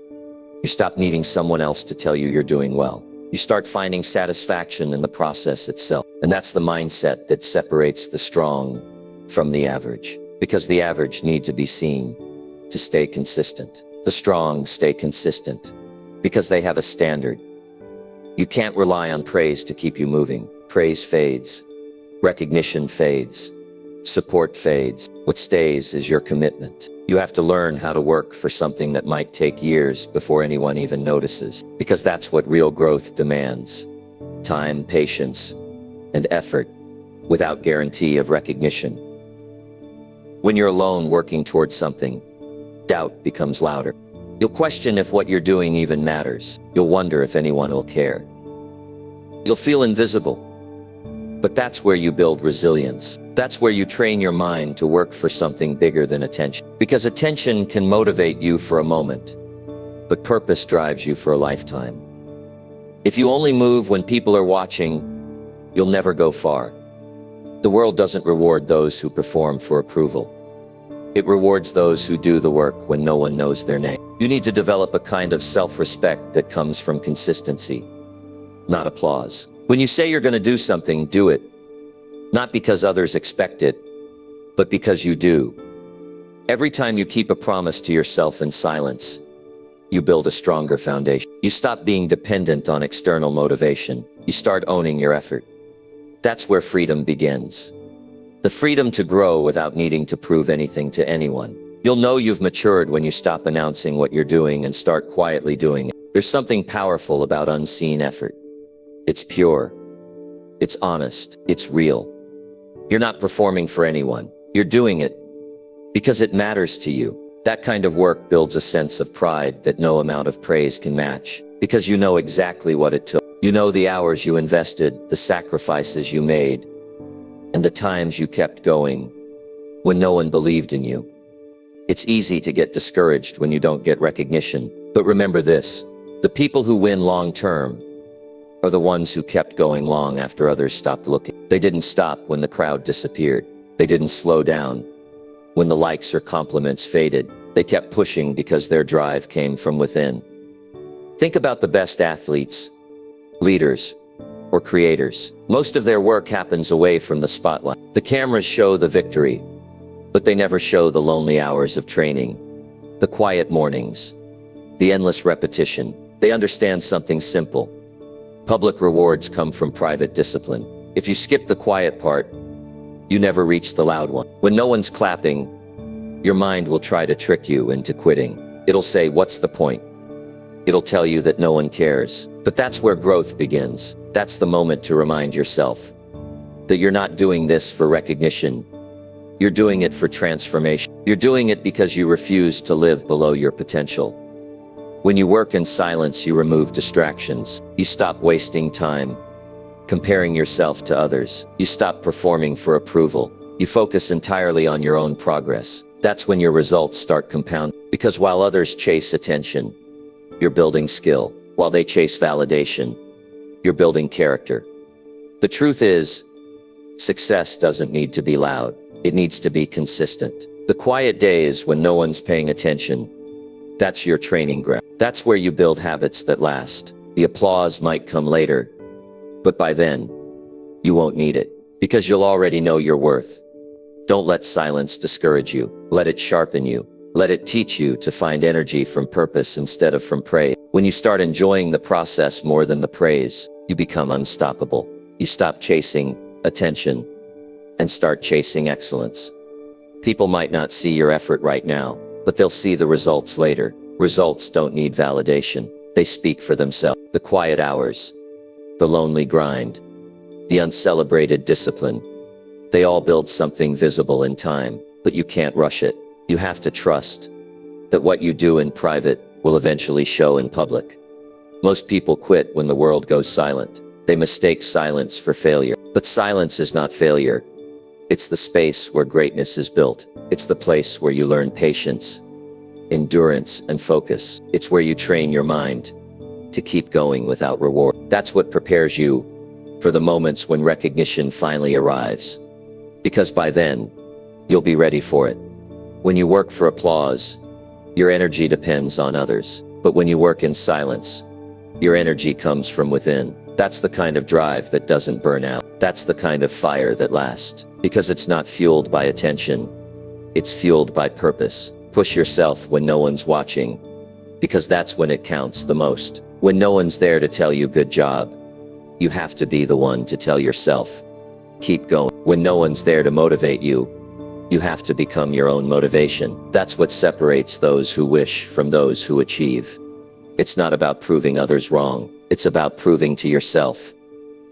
You stop needing someone else to tell you you're doing well. You start finding satisfaction in the process itself. And that's the mindset that separates the strong from the average. Because the average need to be seen to stay consistent. The strong stay consistent because they have a standard. You can't rely on praise to keep you moving. Praise fades. Recognition fades. Support fades. What stays is your commitment. You have to learn how to work for something that might take years before anyone even notices, because that's what real growth demands. Time, patience, and effort without guarantee of recognition. When you're alone working towards something, doubt becomes louder. You'll question if what you're doing even matters. You'll wonder if anyone will care. You'll feel invisible. But that's where you build resilience. That's where you train your mind to work for something bigger than attention. Because attention can motivate you for a moment, but purpose drives you for a lifetime. If you only move when people are watching, you'll never go far. The world doesn't reward those who perform for approval. It rewards those who do the work when no one knows their name. You need to develop a kind of self-respect that comes from consistency, not applause. When you say you're going to do something, do it. Not because others expect it, but because you do. Every time you keep a promise to yourself in silence, you build a stronger foundation. You stop being dependent on external motivation. You start owning your effort. That's where freedom begins. The freedom to grow without needing to prove anything to anyone. You'll know you've matured when you stop announcing what you're doing and start quietly doing it. There's something powerful about unseen effort. It's pure. It's honest. It's real. You're not performing for anyone. You're doing it because it matters to you. That kind of work builds a sense of pride that no amount of praise can match, because you know exactly what it took. You know the hours you invested, the sacrifices you made, and the times you kept going when no one believed in you. It's easy to get discouraged when you don't get recognition. But remember this, the people who win long term are the ones who kept going long after others stopped looking. They didn't stop when the crowd disappeared. They didn't slow down when the likes or compliments faded. They kept pushing because their drive came from within. Think about the best athletes, leaders, or creators. Most of their work happens away from the spotlight. The cameras show the victory, but they never show the lonely hours of training, the quiet mornings, the endless repetition. They understand something simple. Public rewards come from private discipline. If you skip the quiet part, you never reach the loud one. When no one's clapping, your mind will try to trick you into quitting. It'll say, "What's the point?" It'll tell you that no one cares. But that's where growth begins. That's the moment to remind yourself that you're not doing this for recognition. You're doing it for transformation. You're doing it because you refuse to live below your potential. When you work in silence, you remove distractions. You stop wasting time comparing yourself to others. You stop performing for approval. You focus entirely on your own progress. That's when your results start compounding. Because while others chase attention, you're building skill. While they chase validation, you're building character. The truth is, success doesn't need to be loud. It needs to be consistent. The quiet days when no one's paying attention, that's your training ground. That's where you build habits that last. The applause might come later, but by then, you won't need it, because you'll already know your worth. Don't let silence discourage you. Let it sharpen you. Let it teach you to find energy from purpose instead of from praise. When you start enjoying the process more than the praise, you become unstoppable. You stop chasing attention and start chasing excellence. People might not see your effort right now, but they'll see the results later. Results don't need validation. They speak for themselves. The quiet hours, the lonely grind, the uncelebrated discipline, they all build something visible in time, but you can't rush it. You have to trust that what you do in private will eventually show in public. Most people quit when the world goes silent. They mistake silence for failure. But silence is not failure. It's the space where greatness is built. It's the place where you learn patience, endurance, and focus. It's where you train your mind to keep going without reward. That's what prepares you for the moments when recognition finally arrives. Because by then, you'll be ready for it. When you work for applause, your energy depends on others. But when you work in silence, your energy comes from within. That's the kind of drive that doesn't burn out. That's the kind of fire that lasts. Because it's not fueled by attention. It's fueled by purpose. Push yourself when no one's watching, because that's when it counts the most. When no one's there to tell you good job, you have to be the one to tell yourself, keep going. When no one's there to motivate you, you have to become your own motivation. That's what separates those who wish from those who achieve. It's not about proving others wrong. It's about proving to yourself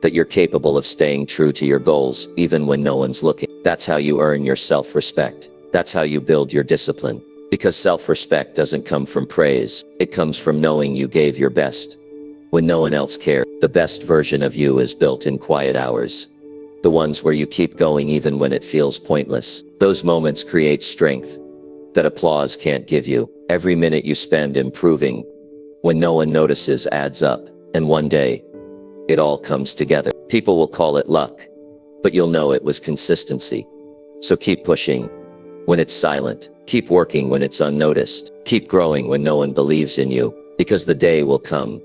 that you're capable of staying true to your goals even when no one's looking. That's how you earn your self-respect. That's how you build your discipline. Because self-respect doesn't come from praise. It comes from knowing you gave your best when no one else cared. The best version of you is built in quiet hours. The ones where you keep going even when it feels pointless. Those moments create strength that applause can't give you. Every minute you spend improving when no one notices adds up. And one day, it all comes together. People will call it luck, but you'll know it was consistency. So keep pushing when it's silent. Keep working when it's unnoticed. Keep growing when no one believes in you. Because the day will come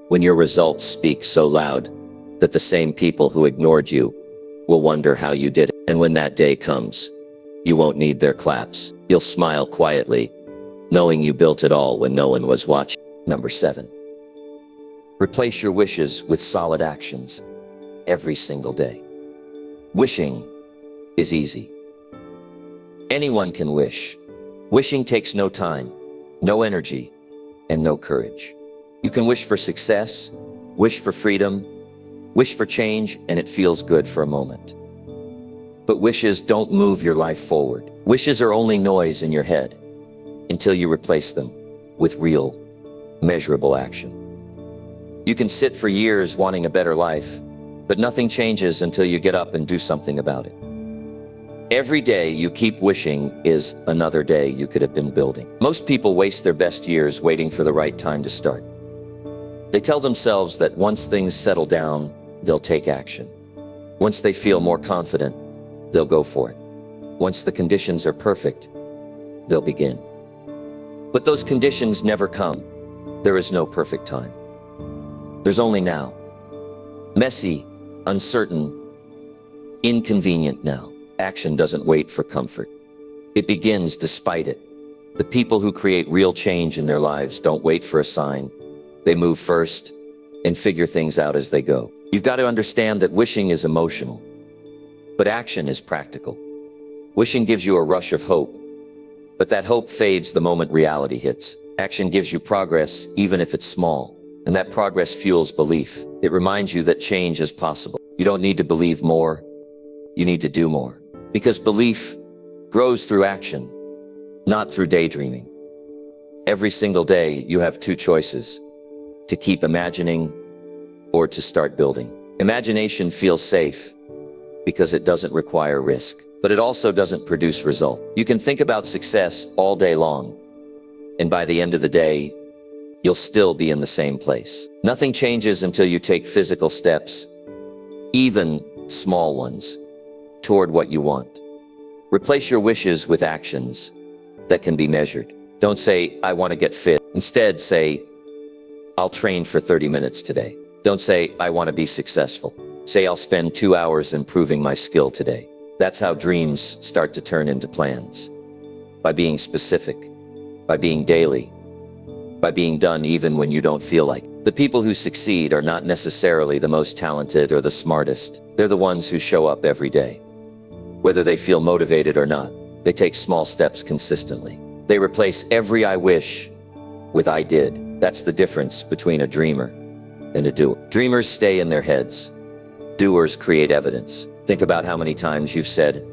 when your results speak so loud that the same people who ignored you will wonder how you did it. And when that day comes, you won't need their claps. You'll smile quietly, knowing you built it all when no one was watching. Number 7. Replace your wishes with solid actions every single day. Wishing is easy. Anyone can wish. Wishing takes no time, no energy, and no courage. You can wish for success, wish for freedom, wish for change, and it feels good for a moment. But wishes don't move your life forward. Wishes are only noise in your head until you replace them with real, measurable action. You can sit for years wanting a better life, but nothing changes until you get up and do something about it. Every day you keep wishing is another day you could have been building. Most people waste their best years waiting for the right time to start. They tell themselves that once things settle down, they'll take action. Once they feel more confident, they'll go for it. Once the conditions are perfect, they'll begin. But those conditions never come. There is no perfect time. There's only now. Messy, uncertain, inconvenient now. Action doesn't wait for comfort. It begins despite it. The people who create real change in their lives don't wait for a sign. They move first and figure things out as they go. You've got to understand that wishing is emotional, but action is practical. Wishing gives you a rush of hope, but that hope fades the moment reality hits. Action gives you progress, even if it's small, and that progress fuels belief. It reminds you that change is possible. You don't need to believe more, you need to do more. Because belief grows through action, not through daydreaming. Every single day, you have two choices: to keep imagining or to start building. Imagination feels safe because it doesn't require risk, but it also doesn't produce result. You can think about success all day long, and by the end of the day, you'll still be in the same place. Nothing changes until you take physical steps, even small ones, toward what you want. Replace your wishes with actions that can be measured. Don't say, I want to get fit. Instead, say, I'll train for 30 minutes today. Don't say, I want to be successful. Say, I'll spend 2 hours improving my skill today. That's how dreams start to turn into plans. By being specific, by being daily, by being done even when you don't feel like it. The people who succeed are not necessarily the most talented or the smartest. They're the ones who show up every day. Whether they feel motivated or not, they take small steps consistently. They replace every I wish with I did. That's the difference between a dreamer and a doer. Dreamers stay in their heads. Doers create evidence. Think about how many times you've said,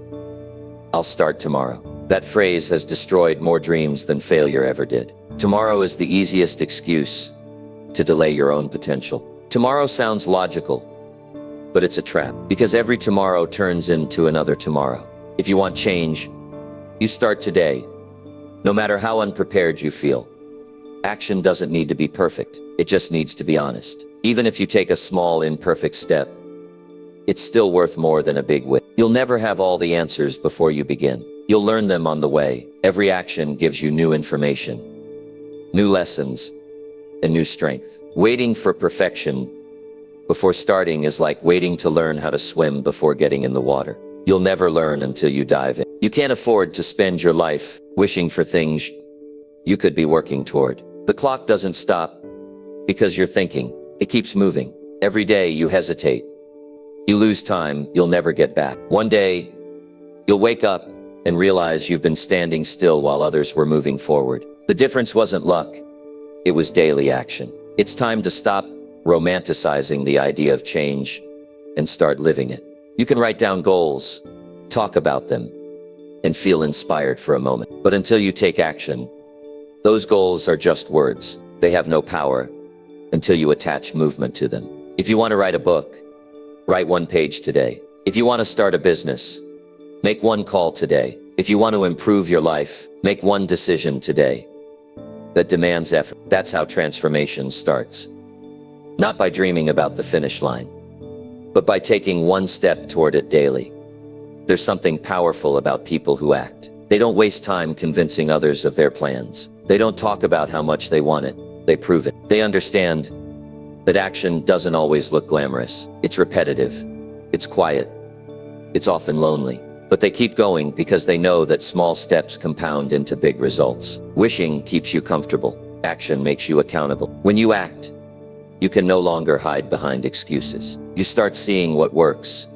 I'll start tomorrow. That phrase has destroyed more dreams than failure ever did. Tomorrow is the easiest excuse to delay your own potential. Tomorrow sounds logical, but it's a trap, because every tomorrow turns into another tomorrow. If you want change, you start today, no matter how unprepared you feel. Action doesn't need to be perfect. It just needs to be honest. Even if you take a small, imperfect step, it's still worth more than a big win. You'll never have all the answers before you begin. You'll learn them on the way. Every action gives you new information, new lessons, and new strength. Waiting for perfection before starting is like waiting to learn how to swim before getting in the water. You'll never learn until you dive in. You can't afford to spend your life wishing for things you could be working toward. The clock doesn't stop because you're thinking. It keeps moving. Every day you hesitate. You lose time you'll never get back. One day, you'll wake up and realize you've been standing still while others were moving forward. The difference wasn't luck. It was daily action. It's time to stop romanticizing the idea of change and start living it. You can write down goals, talk about them, and feel inspired for a moment. But until you take action, those goals are just words. They have no power until you attach movement to them. If you want to write a book, write one page today. If you want to start a business, make one call today. If you want to improve your life, make one decision today that demands effort. That's how transformation starts. Not by dreaming about the finish line, but by taking one step toward it daily. There's something powerful about people who act. They don't waste time convincing others of their plans. They don't talk about how much they want it. They prove it. They understand that action doesn't always look glamorous. It's repetitive. It's quiet. It's often lonely. But they keep going because they know that small steps compound into big results. Wishing keeps you comfortable. Action makes you accountable. When you act, you can no longer hide behind excuses. You start seeing what works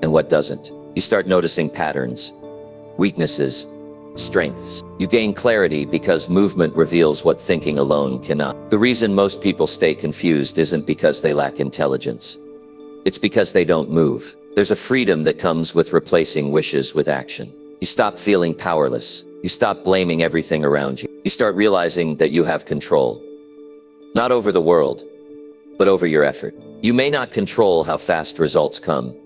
and what doesn't. You start noticing patterns, weaknesses, strengths. You gain clarity because movement reveals what thinking alone cannot. The reason most people stay confused isn't because they lack intelligence. It's because they don't move. There's a freedom that comes with replacing wishes with action. You stop feeling powerless. You stop blaming everything around you. You start realizing that you have control. Not over the world, but over your effort. You may not control how fast results come,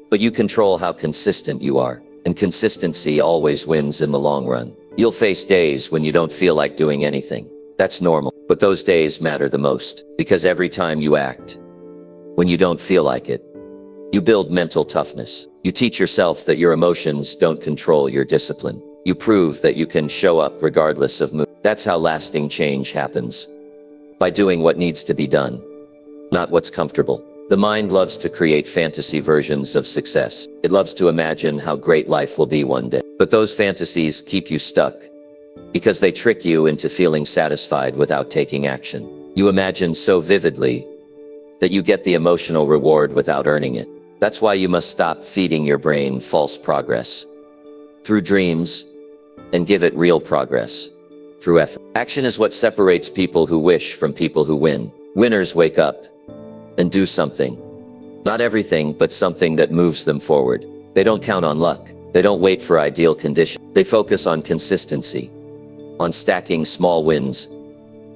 but you control how consistent you are. And consistency always wins in the long run. You'll face days when you don't feel like doing anything. That's normal. But those days matter the most, because every time you act, when you don't feel like it, you build mental toughness. You teach yourself that your emotions don't control your discipline. You prove that you can show up regardless of mood. That's how lasting change happens. By doing what needs to be done, not what's comfortable. The mind loves to create fantasy versions of success. It loves to imagine how great life will be one day. But those fantasies keep you stuck because they trick you into feeling satisfied without taking action. You imagine so vividly that you get the emotional reward without earning it. That's why you must stop feeding your brain false progress through dreams and give it real progress through effort. Action is what separates people who wish from people who win. Winners wake up and do something. Not everything, but something that moves them forward. They don't count on luck. They don't wait for ideal conditions. They focus on consistency, on stacking small wins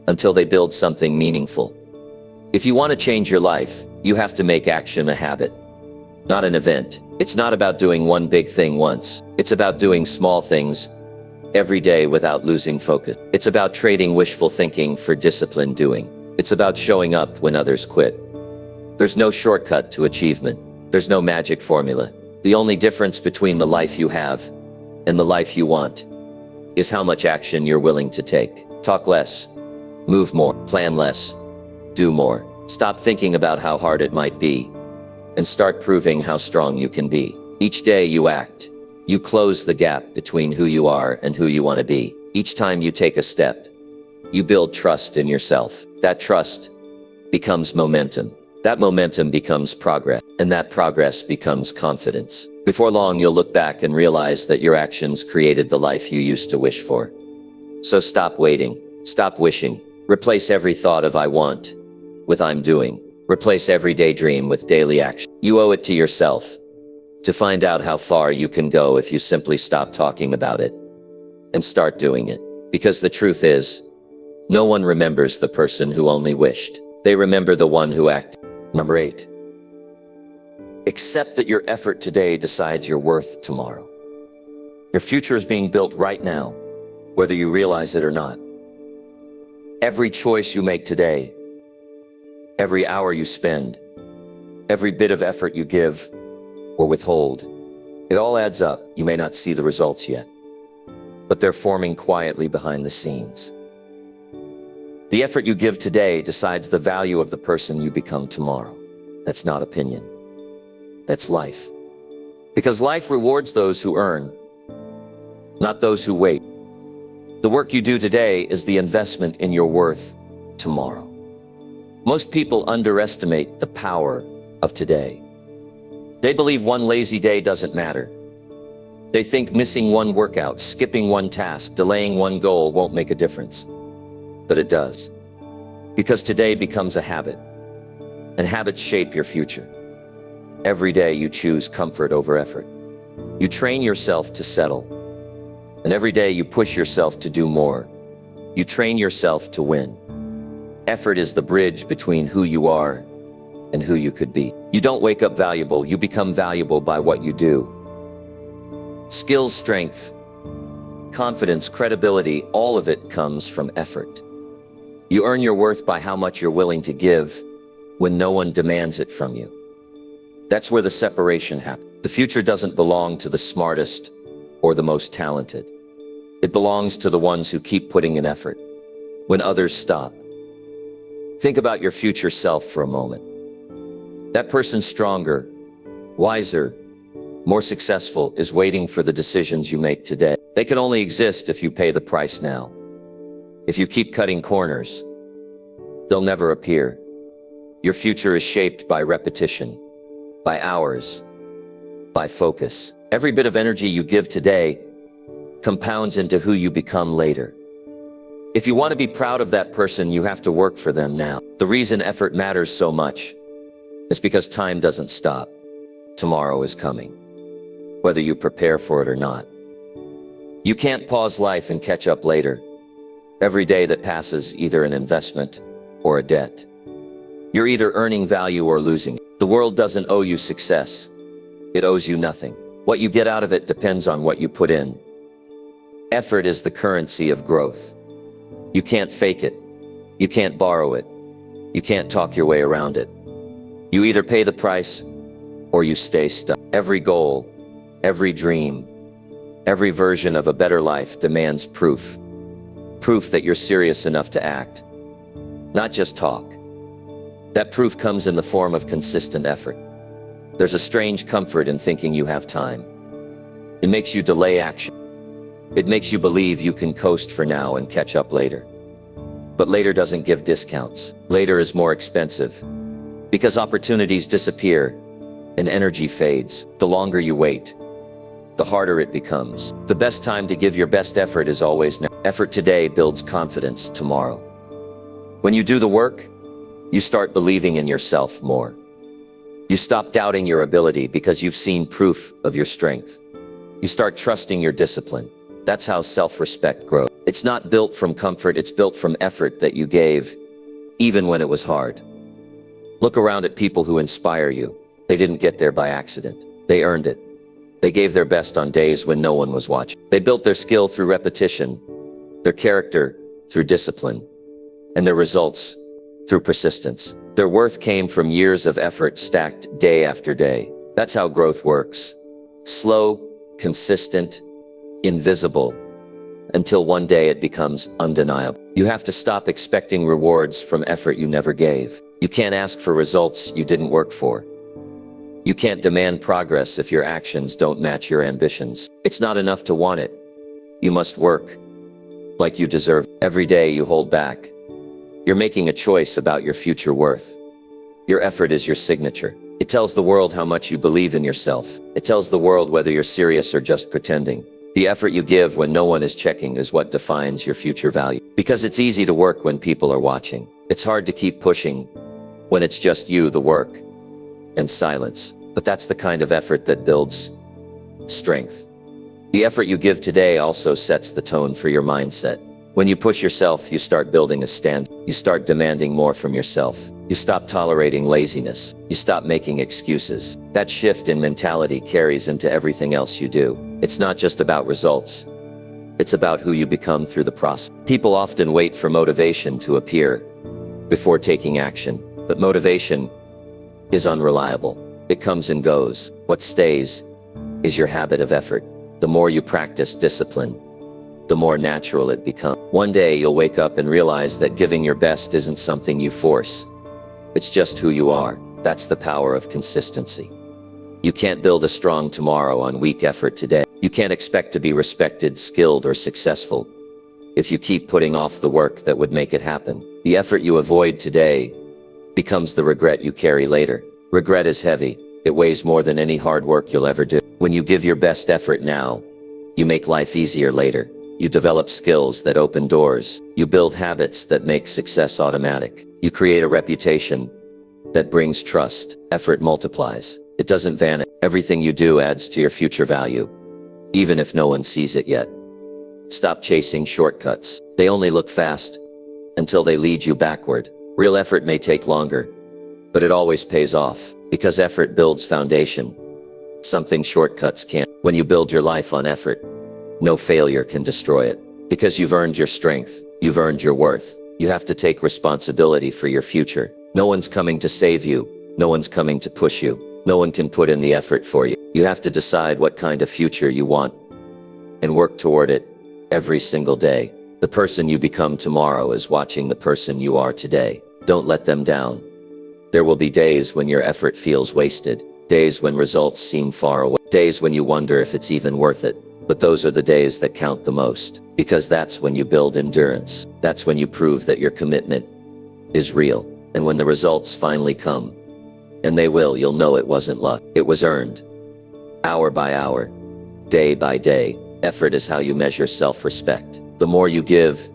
until they build something meaningful. If you want to change your life, you have to make action a habit, not an event. It's not about doing one big thing once. It's about doing small things every day without losing focus. It's about trading wishful thinking for disciplined doing. It's about showing up when others quit. There's no shortcut to achievement. There's no magic formula. The only difference between the life you have and the life you want is how much action you're willing to take. Talk less, move more, plan less, do more. Stop thinking about how hard it might be and start proving how strong you can be. Each day you act, you close the gap between who you are and who you want to be. Each time you take a step, you build trust in yourself. That trust becomes momentum. That momentum becomes progress, and that progress becomes confidence. Before long, you'll look back and realize that your actions created the life you used to wish for. So stop waiting, stop wishing. Replace every thought of I want with I'm doing. Replace every daydream with daily action. You owe it to yourself to find out how far you can go if you simply stop talking about it and start doing it. Because the truth is, no one remembers the person who only wished. They remember the one who acted. Number 8. Accept that your effort today decides your worth tomorrow. Your future is being built right now, whether you realize it or not. Every choice you make today, every hour you spend, every bit of effort you give or withhold, it all adds up. You may not see the results yet, but they're forming quietly behind the scenes. The effort you give today decides the value of the person you become tomorrow. That's not opinion. That's life. Because life rewards those who earn, not those who wait. The work you do today is the investment in your worth tomorrow. Most people underestimate the power of today. They believe one lazy day doesn't matter. They think missing one workout, skipping one task, delaying one goal won't make a difference. But it does. Because today becomes a habit, and habits shape your future. Every day you choose comfort over effort. You train yourself to settle, And every day you push yourself to do more. You train yourself to win. Effort is the bridge between who you are and who you could be. You don't wake up valuable, you become valuable by what you do. Skills, strength, confidence, credibility, all of it comes from effort. You earn your worth by how much you're willing to give when no one demands it from you. That's where the separation happens. The future doesn't belong to the smartest or the most talented. It belongs to the ones who keep putting in effort when others stop. Think about your future self for a moment. That person stronger, wiser, more successful is waiting for the decisions you make today. They can only exist if you pay the price now. If you keep cutting corners, they'll never appear. Your future is shaped by repetition, by hours, by focus. Every bit of energy you give today compounds into who you become later. If you want to be proud of that person, you have to work for them now. The reason effort matters so much is because time doesn't stop. Tomorrow is coming, whether you prepare for it or not. You can't pause life and catch up later. Every day that passes either an investment or a debt. You're either earning value or losing. The world doesn't owe you success. It owes you nothing. What you get out of it depends on what you put in. Effort is the currency of growth. You can't fake it. You can't borrow it. You can't talk your way around it. You either pay the price or you stay stuck. Every goal, every dream, every version of a better life demands proof. Proof that you're serious enough to act, not just talk. That proof comes in the form of consistent effort. There's a strange comfort in thinking you have time. It makes you delay action. It makes you believe you can coast for now and catch up later. But later doesn't give discounts. Later is more expensive because opportunities disappear and energy fades. The longer you wait, the harder it becomes. The best time to give your best effort is always now. Effort today builds confidence tomorrow. When you do the work, you start believing in yourself more. You stop doubting your ability because you've seen proof of your strength. You start trusting your discipline. That's how self-respect grows. It's not built from comfort, it's built from effort that you gave, even when it was hard. Look around at people who inspire you. They didn't get there by accident. They earned it. They gave their best on days when no one was watching. They built their skill through repetition, their character through discipline, and their results through persistence. Their worth came from years of effort stacked day after day. That's how growth works. Slow, consistent, invisible, until one day it becomes undeniable. You have to stop expecting rewards from effort you never gave. You can't ask for results you didn't work for. You can't demand progress if your actions don't match your ambitions. It's not enough to want it. You must work like you deserve. Every day you hold back, you're making a choice about your future worth. Your effort is your signature. It tells the world how much you believe in yourself. It tells the world whether you're serious or just pretending. The effort you give when no one is checking is what defines your future value. Because it's easy to work when people are watching. It's hard to keep pushing when it's just you, the work, and silence. But that's the kind of effort that builds strength. The effort you give today also sets the tone for your mindset. When you push yourself, you start building a standard. You start demanding more from yourself. You stop tolerating laziness. You stop making excuses. That shift in mentality carries into everything else you do. It's not just about results. It's about who you become through the process. People often wait for motivation to appear before taking action, but motivation is unreliable. It comes and goes. What stays is your habit of effort. The more you practice discipline, the more natural it becomes. One day you'll wake up and realize that giving your best isn't something you force. It's just who you are. That's the power of consistency. You can't build a strong tomorrow on weak effort today. You can't expect to be respected, skilled, or successful if you keep putting off the work that would make it happen. The effort you avoid today becomes the regret you carry later. Regret is heavy. It weighs more than any hard work you'll ever do. When you give your best effort now, you make life easier later. You develop skills that open doors. You build habits that make success automatic. You create a reputation that brings trust. Effort multiplies. It doesn't vanish. Everything you do adds to your future value, even if no one sees it yet. Stop chasing shortcuts. They only look fast until they lead you backward. Real effort may take longer, but it always pays off because effort builds foundation. Something shortcuts can't. When you build your life on effort, no failure can destroy it because you've earned your strength. You've earned your worth. You have to take responsibility for your future. No one's coming to save you. No one's coming to push you. No one can put in the effort for you. You have to decide what kind of future you want and work toward it every single day. The person you become tomorrow is watching the person you are today. Don't let them down. There will be days when your effort feels wasted, days when results seem far away, days when you wonder if it's even worth it. But those are the days that count the most, because that's when you build endurance. That's when you prove that your commitment is real. And when the results finally come, and they will, you'll know it wasn't luck. It was earned. Hour by hour, day by day. Effort is how you measure self-respect. The more you give,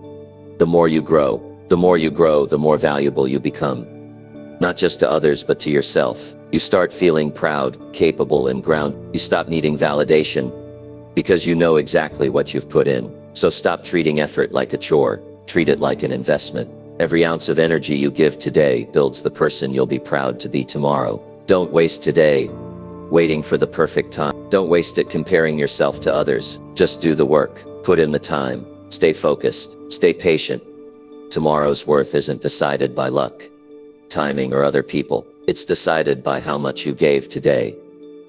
the more you grow. The more you grow, the more valuable you become. Not just to others, but to yourself. You start feeling proud, capable, and grounded. You stop needing validation because you know exactly what you've put in. So stop treating effort like a chore. Treat it like an investment. Every ounce of energy you give today builds the person you'll be proud to be tomorrow. Don't waste today waiting for the perfect time. Don't waste it comparing yourself to others. Just do the work. Put in the time. Stay focused. Stay patient. Tomorrow's worth isn't decided by luck, timing, or other people. It's decided by how much you gave today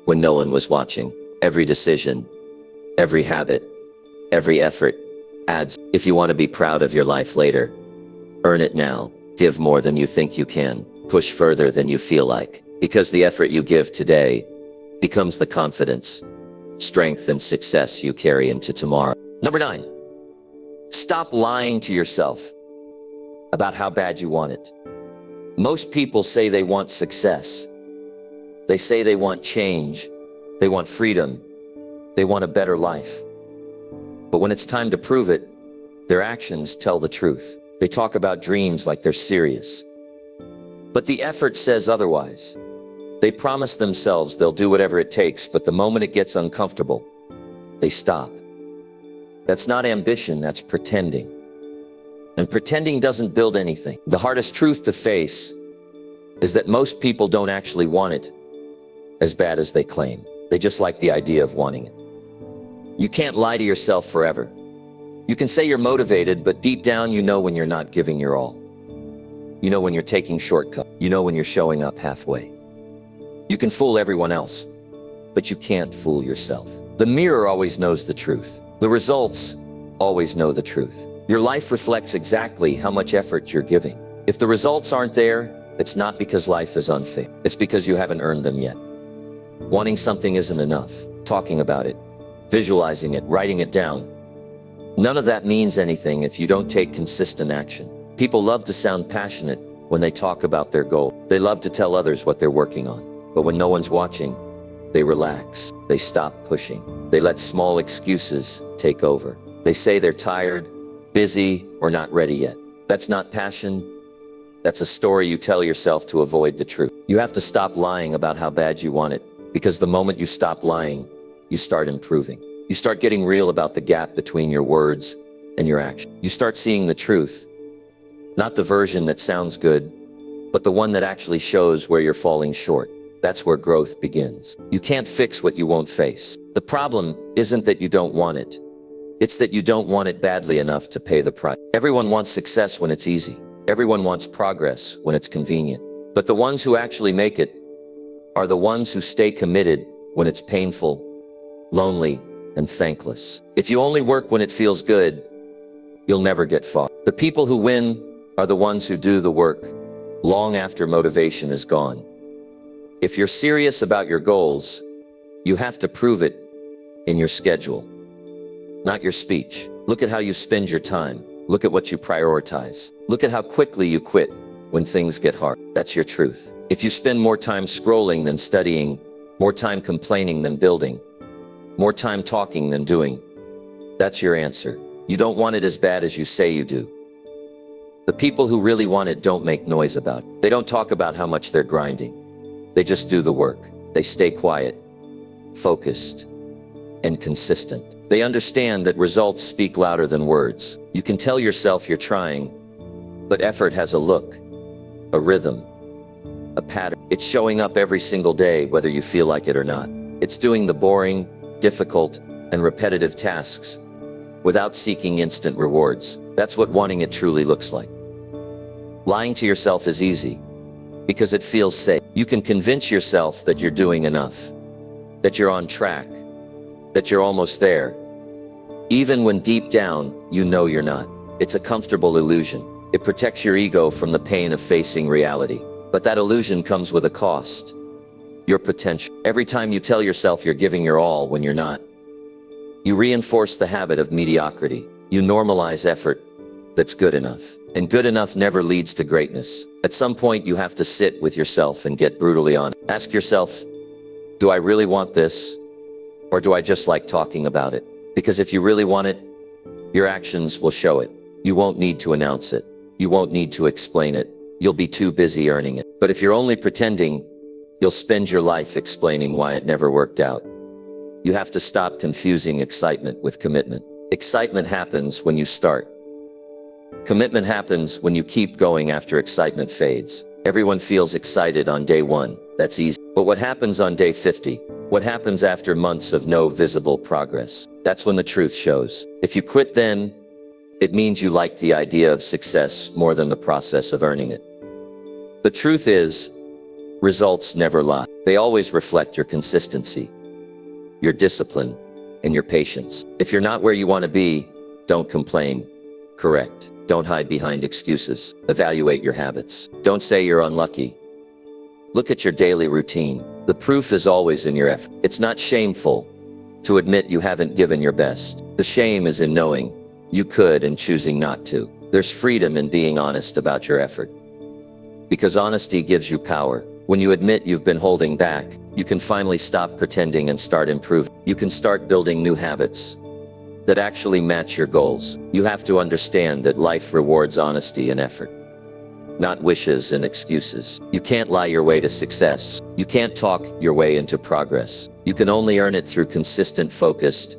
when no one was watching. Every decision, every habit, every effort adds. If you want to be proud of your life later, earn it now. Give more than you think you can. Push further than you feel like. Because the effort you give today becomes the confidence, strength, and success you carry into tomorrow. Number 9, stop lying to yourself about how bad you want it. Most people say they want success. They say they want change. They want freedom. They want a better life. But when it's time to prove it, their actions tell the truth. They talk about dreams like they're serious. But the effort says otherwise. They promise themselves they'll do whatever it takes, but the moment it gets uncomfortable, they stop. That's not ambition, that's pretending. And pretending doesn't build anything. The hardest truth to face is that most people don't actually want it as bad as they claim. They just like the idea of wanting it. You can't lie to yourself forever. You can say you're motivated, but deep down you know when you're not giving your all. You know when you're taking shortcuts. You know when you're showing up halfway. You can fool everyone else, but you can't fool yourself. The mirror always knows the truth. The results always know the truth. Your life reflects exactly how much effort you're giving. If the results aren't there, it's not because life is unfair. It's because you haven't earned them yet. Wanting something isn't enough. Talking about it, visualizing it, writing it down, none of that means anything if you don't take consistent action. People love to sound passionate when they talk about their goal. They love to tell others what they're working on. But when no one's watching, they relax. They stop pushing. They let small excuses take over. They say they're tired, busy, or not ready yet. That's not passion. That's a story you tell yourself to avoid the truth. You have to stop lying about how bad you want it, because the moment you stop lying, you start improving. You start getting real about the gap between your words and your action. You start seeing the truth, not the version that sounds good, but the one that actually shows where you're falling short. That's where growth begins. You can't fix what you won't face. The problem isn't that you don't want it. It's that you don't want it badly enough to pay the price. Everyone wants success when it's easy. Everyone wants progress when it's convenient. But the ones who actually make it are the ones who stay committed when it's painful, lonely, and thankless. If you only work when it feels good, you'll never get far. The people who win are the ones who do the work long after motivation is gone. If you're serious about your goals, you have to prove it in your schedule, not your speech. Look at how you spend your time. Look at what you prioritize. Look at how quickly you quit when things get hard. That's your truth. If you spend more time scrolling than studying, more time complaining than building, more time talking than doing, that's your answer. You don't want it as bad as you say you do. The people who really want it don't make noise about it. They don't talk about how much they're grinding. They just do the work. They stay quiet, focused, and consistent. They understand that results speak louder than words. You can tell yourself you're trying, but effort has a look, a rhythm, a pattern. It's showing up every single day, whether you feel like it or not. It's doing the boring, difficult, and repetitive tasks without seeking instant rewards. That's what wanting it truly looks like. Lying to yourself is easy because it feels safe. You can convince yourself that you're doing enough, that you're on track, that you're almost there, even when deep down you know you're not. It's a comfortable illusion. It protects your ego from the pain of facing reality. But that illusion comes with a cost. Your potential. Every time you tell yourself you're giving your all when you're not, you reinforce the habit of mediocrity. You normalize effort that's good enough. And good enough never leads to greatness. At some point, you have to sit with yourself and get brutally honest. Ask yourself, do I really want this? Or do I just like talking about it? Because if you really want it, your actions will show it. You won't need to announce it. You won't need to explain it. You'll be too busy earning it. But if you're only pretending, you'll spend your life explaining why it never worked out. You have to stop confusing excitement with commitment. Excitement happens when you start. Commitment happens when you keep going after excitement fades. Everyone feels excited on day 1. That's easy. But what happens on day 50? What happens after months of no visible progress? That's when the truth shows. If you quit then, it means you like the idea of success more than the process of earning it. The truth is, results never lie. They always reflect your consistency, your discipline, and your patience. If you're not where you want to be, don't complain. Correct. Don't hide behind excuses. Evaluate your habits. Don't say you're unlucky. Look at your daily routine. The proof is always in your effort. It's not shameful to admit you haven't given your best. The shame is in knowing you could and choosing not to. There's freedom in being honest about your effort. Because honesty gives you power. When you admit you've been holding back, you can finally stop pretending and start improving. You can start building new habits that actually match your goals. You have to understand that life rewards honesty and effort, not wishes and excuses. You can't lie your way to success. You can't talk your way into progress. You can only earn it through consistent, focused,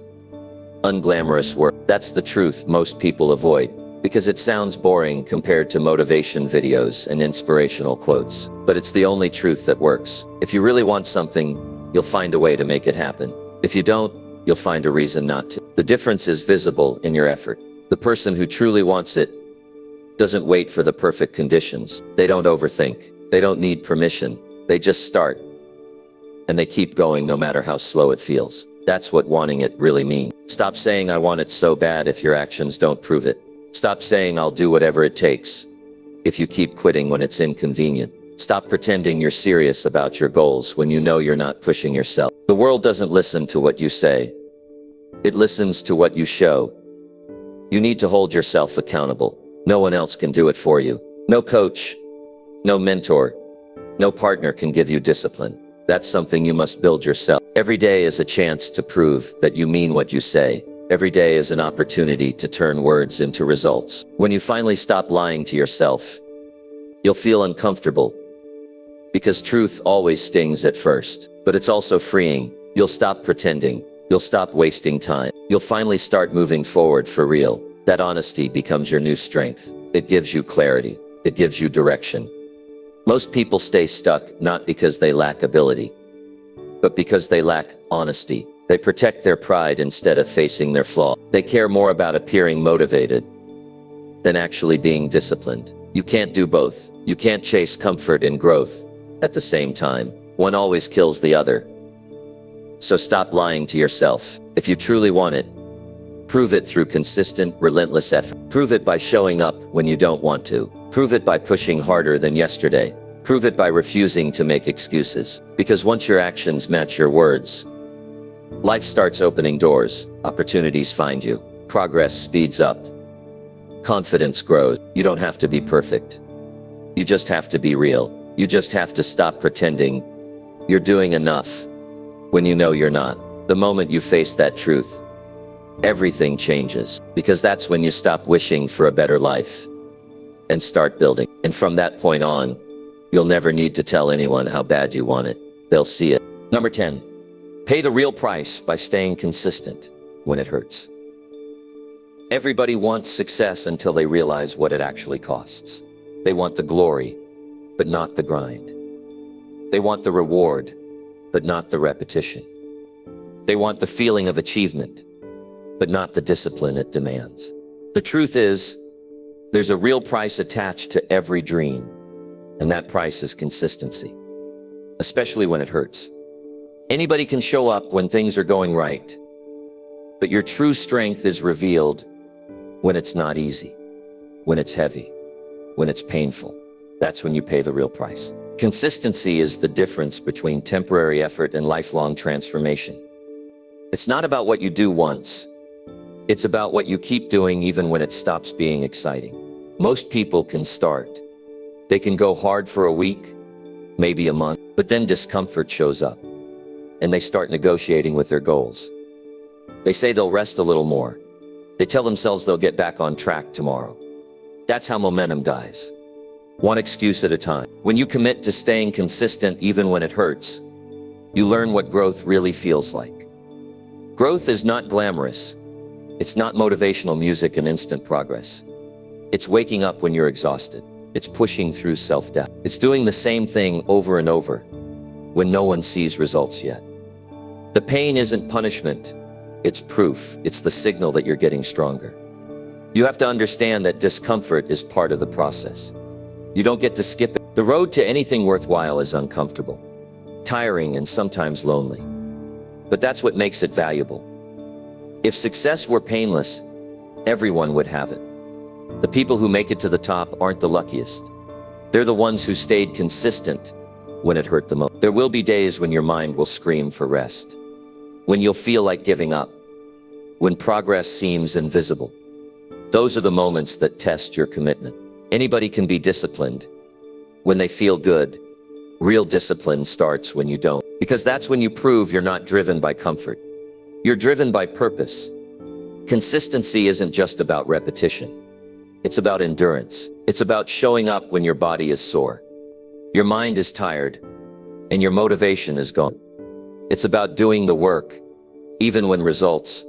unglamorous work. That's the truth most people avoid because it sounds boring compared to motivation videos and inspirational quotes. But it's the only truth that works. If you really want something, you'll find a way to make it happen. If you don't, you'll find a reason not to. The difference is visible in your effort. The person who truly wants it doesn't wait for the perfect conditions. They don't overthink. They don't need permission. They just start. And they keep going no matter how slow it feels. That's what wanting it really means. Stop saying I want it so bad if your actions don't prove it. Stop saying I'll do whatever it takes if you keep quitting when it's inconvenient. Stop pretending you're serious about your goals when you know you're not pushing yourself. The world doesn't listen to what you say. It listens to what you show. You need to hold yourself accountable. No one else can do it for you. No coach, no mentor, no partner can give you discipline. That's something you must build yourself. Every day is a chance to prove that you mean what you say. Every day is an opportunity to turn words into results. When you finally stop lying to yourself, you'll feel uncomfortable because truth always stings at first, but it's also freeing. You'll stop pretending. You'll stop wasting time. You'll finally start moving forward for real. That honesty becomes your new strength. It gives you clarity. It gives you direction. Most people stay stuck not because they lack ability, but because they lack honesty. They protect their pride instead of facing their flaw. They care more about appearing motivated than actually being disciplined. You can't do both. You can't chase comfort and growth at the same time. One always kills the other. So stop lying to yourself. If you truly want it, prove it through consistent, relentless effort. Prove it by showing up when you don't want to. Prove it by pushing harder than yesterday. Prove it by refusing to make excuses. Because once your actions match your words, life starts opening doors. Opportunities find you. Progress speeds up. Confidence grows. You don't have to be perfect. You just have to be real. You just have to stop pretending you're doing enough when you know you're not. The moment you face that truth, everything changes. Because that's when you stop wishing for a better life and start building. And from that point on, you'll never need to tell anyone how bad you want it. They'll see it. Number 10. Pay the real price by staying consistent when it hurts. Everybody wants success until they realize what it actually costs. They want the glory, but not the grind. They want the reward, but not the repetition. They want the feeling of achievement, but not the discipline it demands. The truth is, there's a real price attached to every dream, and that price is consistency, especially when it hurts. Anybody can show up when things are going right, but your true strength is revealed when it's not easy, when it's heavy, when it's painful. That's when you pay the real price. Consistency is the difference between temporary effort and lifelong transformation. It's not about what you do once. It's about what you keep doing even when it stops being exciting. Most people can start. They can go hard for a week, maybe a month, but then discomfort shows up, and they start negotiating with their goals. They say they'll rest a little more. They tell themselves they'll get back on track tomorrow. That's how momentum dies. One excuse at a time. When you commit to staying consistent even when it hurts, you learn what growth really feels like. Growth is not glamorous. It's not motivational music and instant progress. It's waking up when you're exhausted. It's pushing through self-doubt. It's doing the same thing over and over when no one sees results yet. The pain isn't punishment. It's proof. It's the signal that you're getting stronger. You have to understand that discomfort is part of the process. You don't get to skip it. The road to anything worthwhile is uncomfortable, tiring, and sometimes lonely. But that's what makes it valuable. If success were painless, everyone would have it. The people who make it to the top aren't the luckiest. They're the ones who stayed consistent when it hurt the most. There will be days when your mind will scream for rest, when you'll feel like giving up, when progress seems invisible. Those are the moments that test your commitment. Anybody can be disciplined when they feel good. Real discipline starts when you don't, because that's when you prove you're not driven by comfort. You're driven by purpose. Consistency isn't just about repetition. It's about endurance. It's about showing up when your body is sore, your mind is tired, and your motivation is gone. It's about doing the work, even when results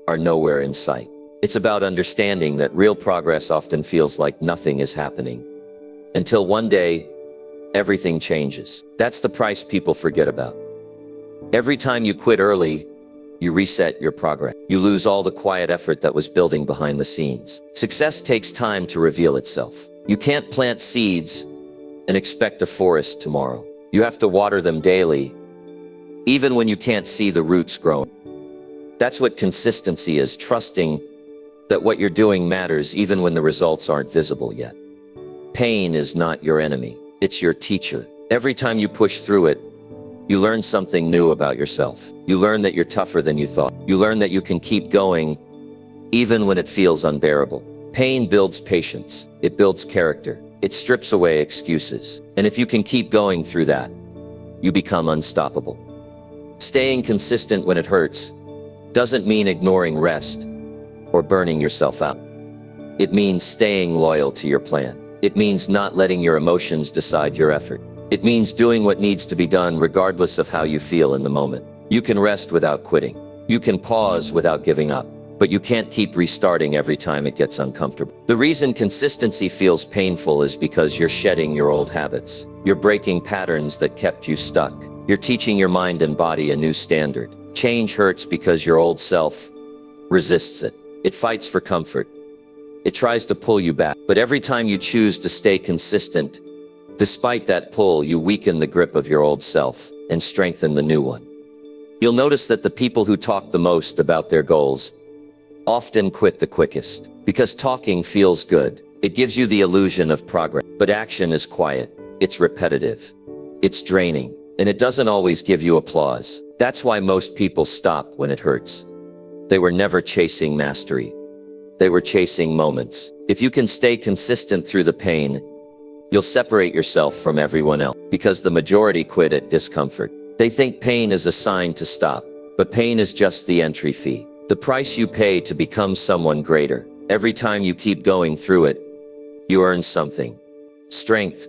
are nowhere in sight. It's about understanding that real progress often feels like nothing is happening, until one day, everything changes. That's the price people forget about. Every time you quit early, you reset your progress. You lose all the quiet effort that was building behind the scenes. Success takes time to reveal itself. You can't plant seeds and expect a forest tomorrow. You have to water them daily, even when you can't see the roots growing. That's what consistency is, trusting that what you're doing matters even when the results aren't visible yet. Pain is not your enemy. It's your teacher. Every time you push through it, you learn something new about yourself. You learn that you're tougher than you thought. You learn that you can keep going even when it feels unbearable. Pain builds patience. It builds character. It strips away excuses. And if you can keep going through that, you become unstoppable. Staying consistent when it hurts doesn't mean ignoring rest or burning yourself out. It means staying loyal to your plan. It means not letting your emotions decide your effort. It means doing what needs to be done regardless of how you feel in the moment. You can rest without quitting. You can pause without giving up, but you can't keep restarting every time it gets uncomfortable. The reason consistency feels painful is because you're shedding your old habits. You're breaking patterns that kept you stuck. You're teaching your mind and body a new standard. Change hurts because your old self resists it. It fights for comfort. It tries to pull you back. But every time you choose to stay consistent, despite that pull, you weaken the grip of your old self and strengthen the new one. You'll notice that the people who talk the most about their goals often quit the quickest, because talking feels good. It gives you the illusion of progress. But action is quiet. It's repetitive. It's draining. And it doesn't always give you applause. That's why most people stop when it hurts. They were never chasing mastery. They were chasing moments. If you can stay consistent through the pain, you'll separate yourself from everyone else, because the majority quit at discomfort. They think pain is a sign to stop, but pain is just the entry fee. The price you pay to become someone greater. Every time you keep going through it, you earn something. Strength,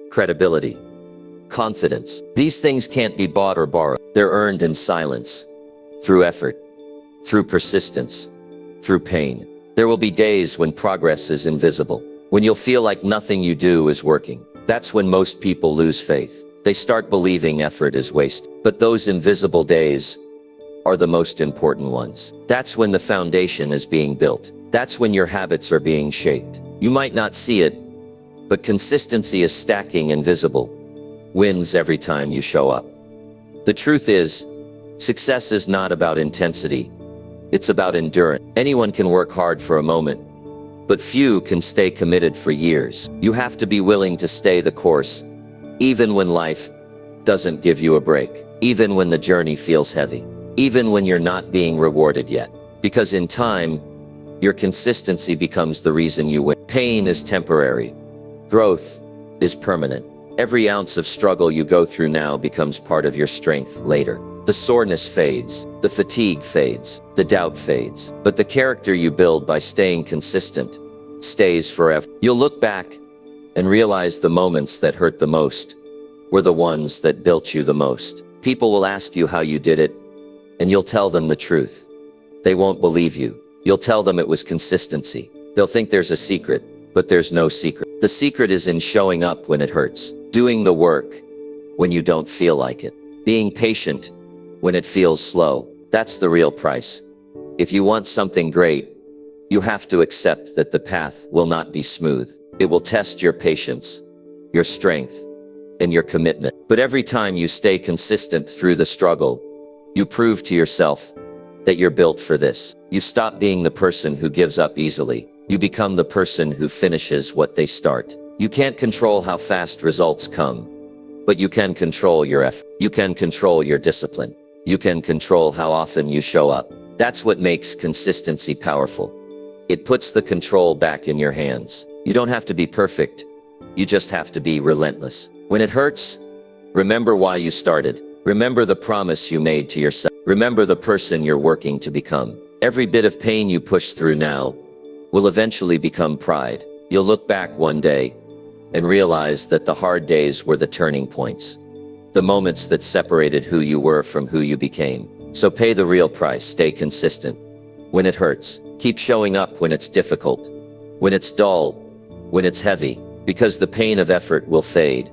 credibility, confidence. These things can't be bought or borrowed. They're earned in silence, through effort, through persistence, through pain. There will be days when progress is invisible, when you'll feel like nothing you do is working. That's when most people lose faith. They start believing effort is wasted. But those invisible days are the most important ones. That's when the foundation is being built. That's when your habits are being shaped. You might not see it, but consistency is stacking invisible wins every time you show up. The truth is, success is not about intensity. It's about endurance. Anyone can work hard for a moment, but few can stay committed for years. You have to be willing to stay the course, even when life doesn't give you a break, even when the journey feels heavy, even when you're not being rewarded yet. Because in time, your consistency becomes the reason you win. Pain is temporary. Growth is permanent. Every ounce of struggle you go through now becomes part of your strength later. The soreness fades, the fatigue fades, the doubt fades, but the character you build by staying consistent stays forever. You'll look back and realize the moments that hurt the most were the ones that built you the most. People will ask you how you did it, and you'll tell them the truth. They won't believe you. You'll tell them it was consistency. They'll think there's a secret, but there's no secret. The secret is in showing up when it hurts, doing the work when you don't feel like it, being patient when it feels slow. That's the real price. If you want something great, you have to accept that the path will not be smooth. It will test your patience, your strength, and your commitment. But every time you stay consistent through the struggle, you prove to yourself that you're built for this. You stop being the person who gives up easily. You become the person who finishes what they start. You can't control how fast results come, but you can control your effort. You can control your discipline. You can control how often you show up. That's what makes consistency powerful. It puts the control back in your hands. You don't have to be perfect. You just have to be relentless. When it hurts, remember why you started. Remember the promise you made to yourself. Remember the person you're working to become. Every bit of pain you push through now will eventually become pride. You'll look back one day and realize that the hard days were the turning points, the moments that separated who you were from who you became. So pay the real price. Stay consistent when it hurts. Keep showing up when it's difficult, when it's dull, when it's heavy, because the pain of effort will fade,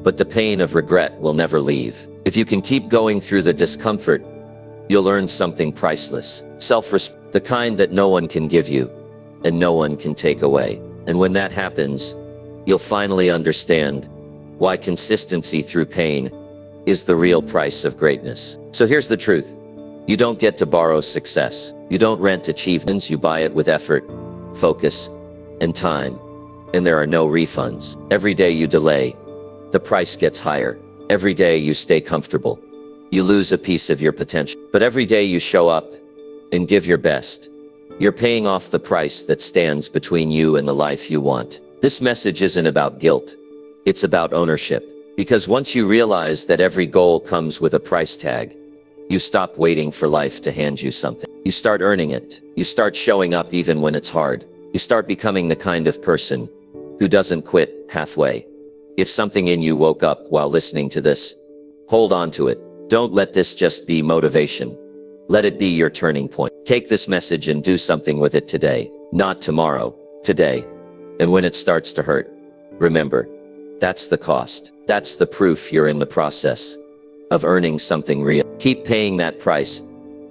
but the pain of regret will never leave. If you can keep going through the discomfort, you'll earn something priceless. Self-respect, the kind that no one can give you and no one can take away. And when that happens, you'll finally understand why consistency through pain is the real price of greatness. So here's the truth. You don't get to borrow success. You don't rent achievements. You buy it with effort, focus, and time. And there are no refunds. Every day you delay, the price gets higher. Every day you stay comfortable, you lose a piece of your potential. But every day you show up and give your best, you're paying off the price that stands between you and the life you want. This message isn't about guilt. It's about ownership. Because once you realize that every goal comes with a price tag, you stop waiting for life to hand you something. You start earning it. You start showing up even when it's hard. You start becoming the kind of person who doesn't quit halfway. If something in you woke up while listening to this, hold on to it. Don't let this just be motivation. Let it be your turning point. Take this message and do something with it today, not tomorrow, today. And when it starts to hurt, remember, that's the cost. That's the proof you're in the process of earning something real. Keep paying that price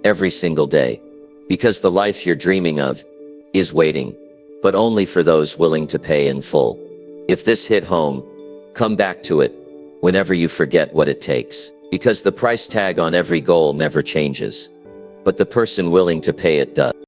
every single day, because the life you're dreaming of is waiting, but only for those willing to pay in full. If this hit home, come back to it whenever you forget what it takes, because the price tag on every goal never changes, but the person willing to pay it does.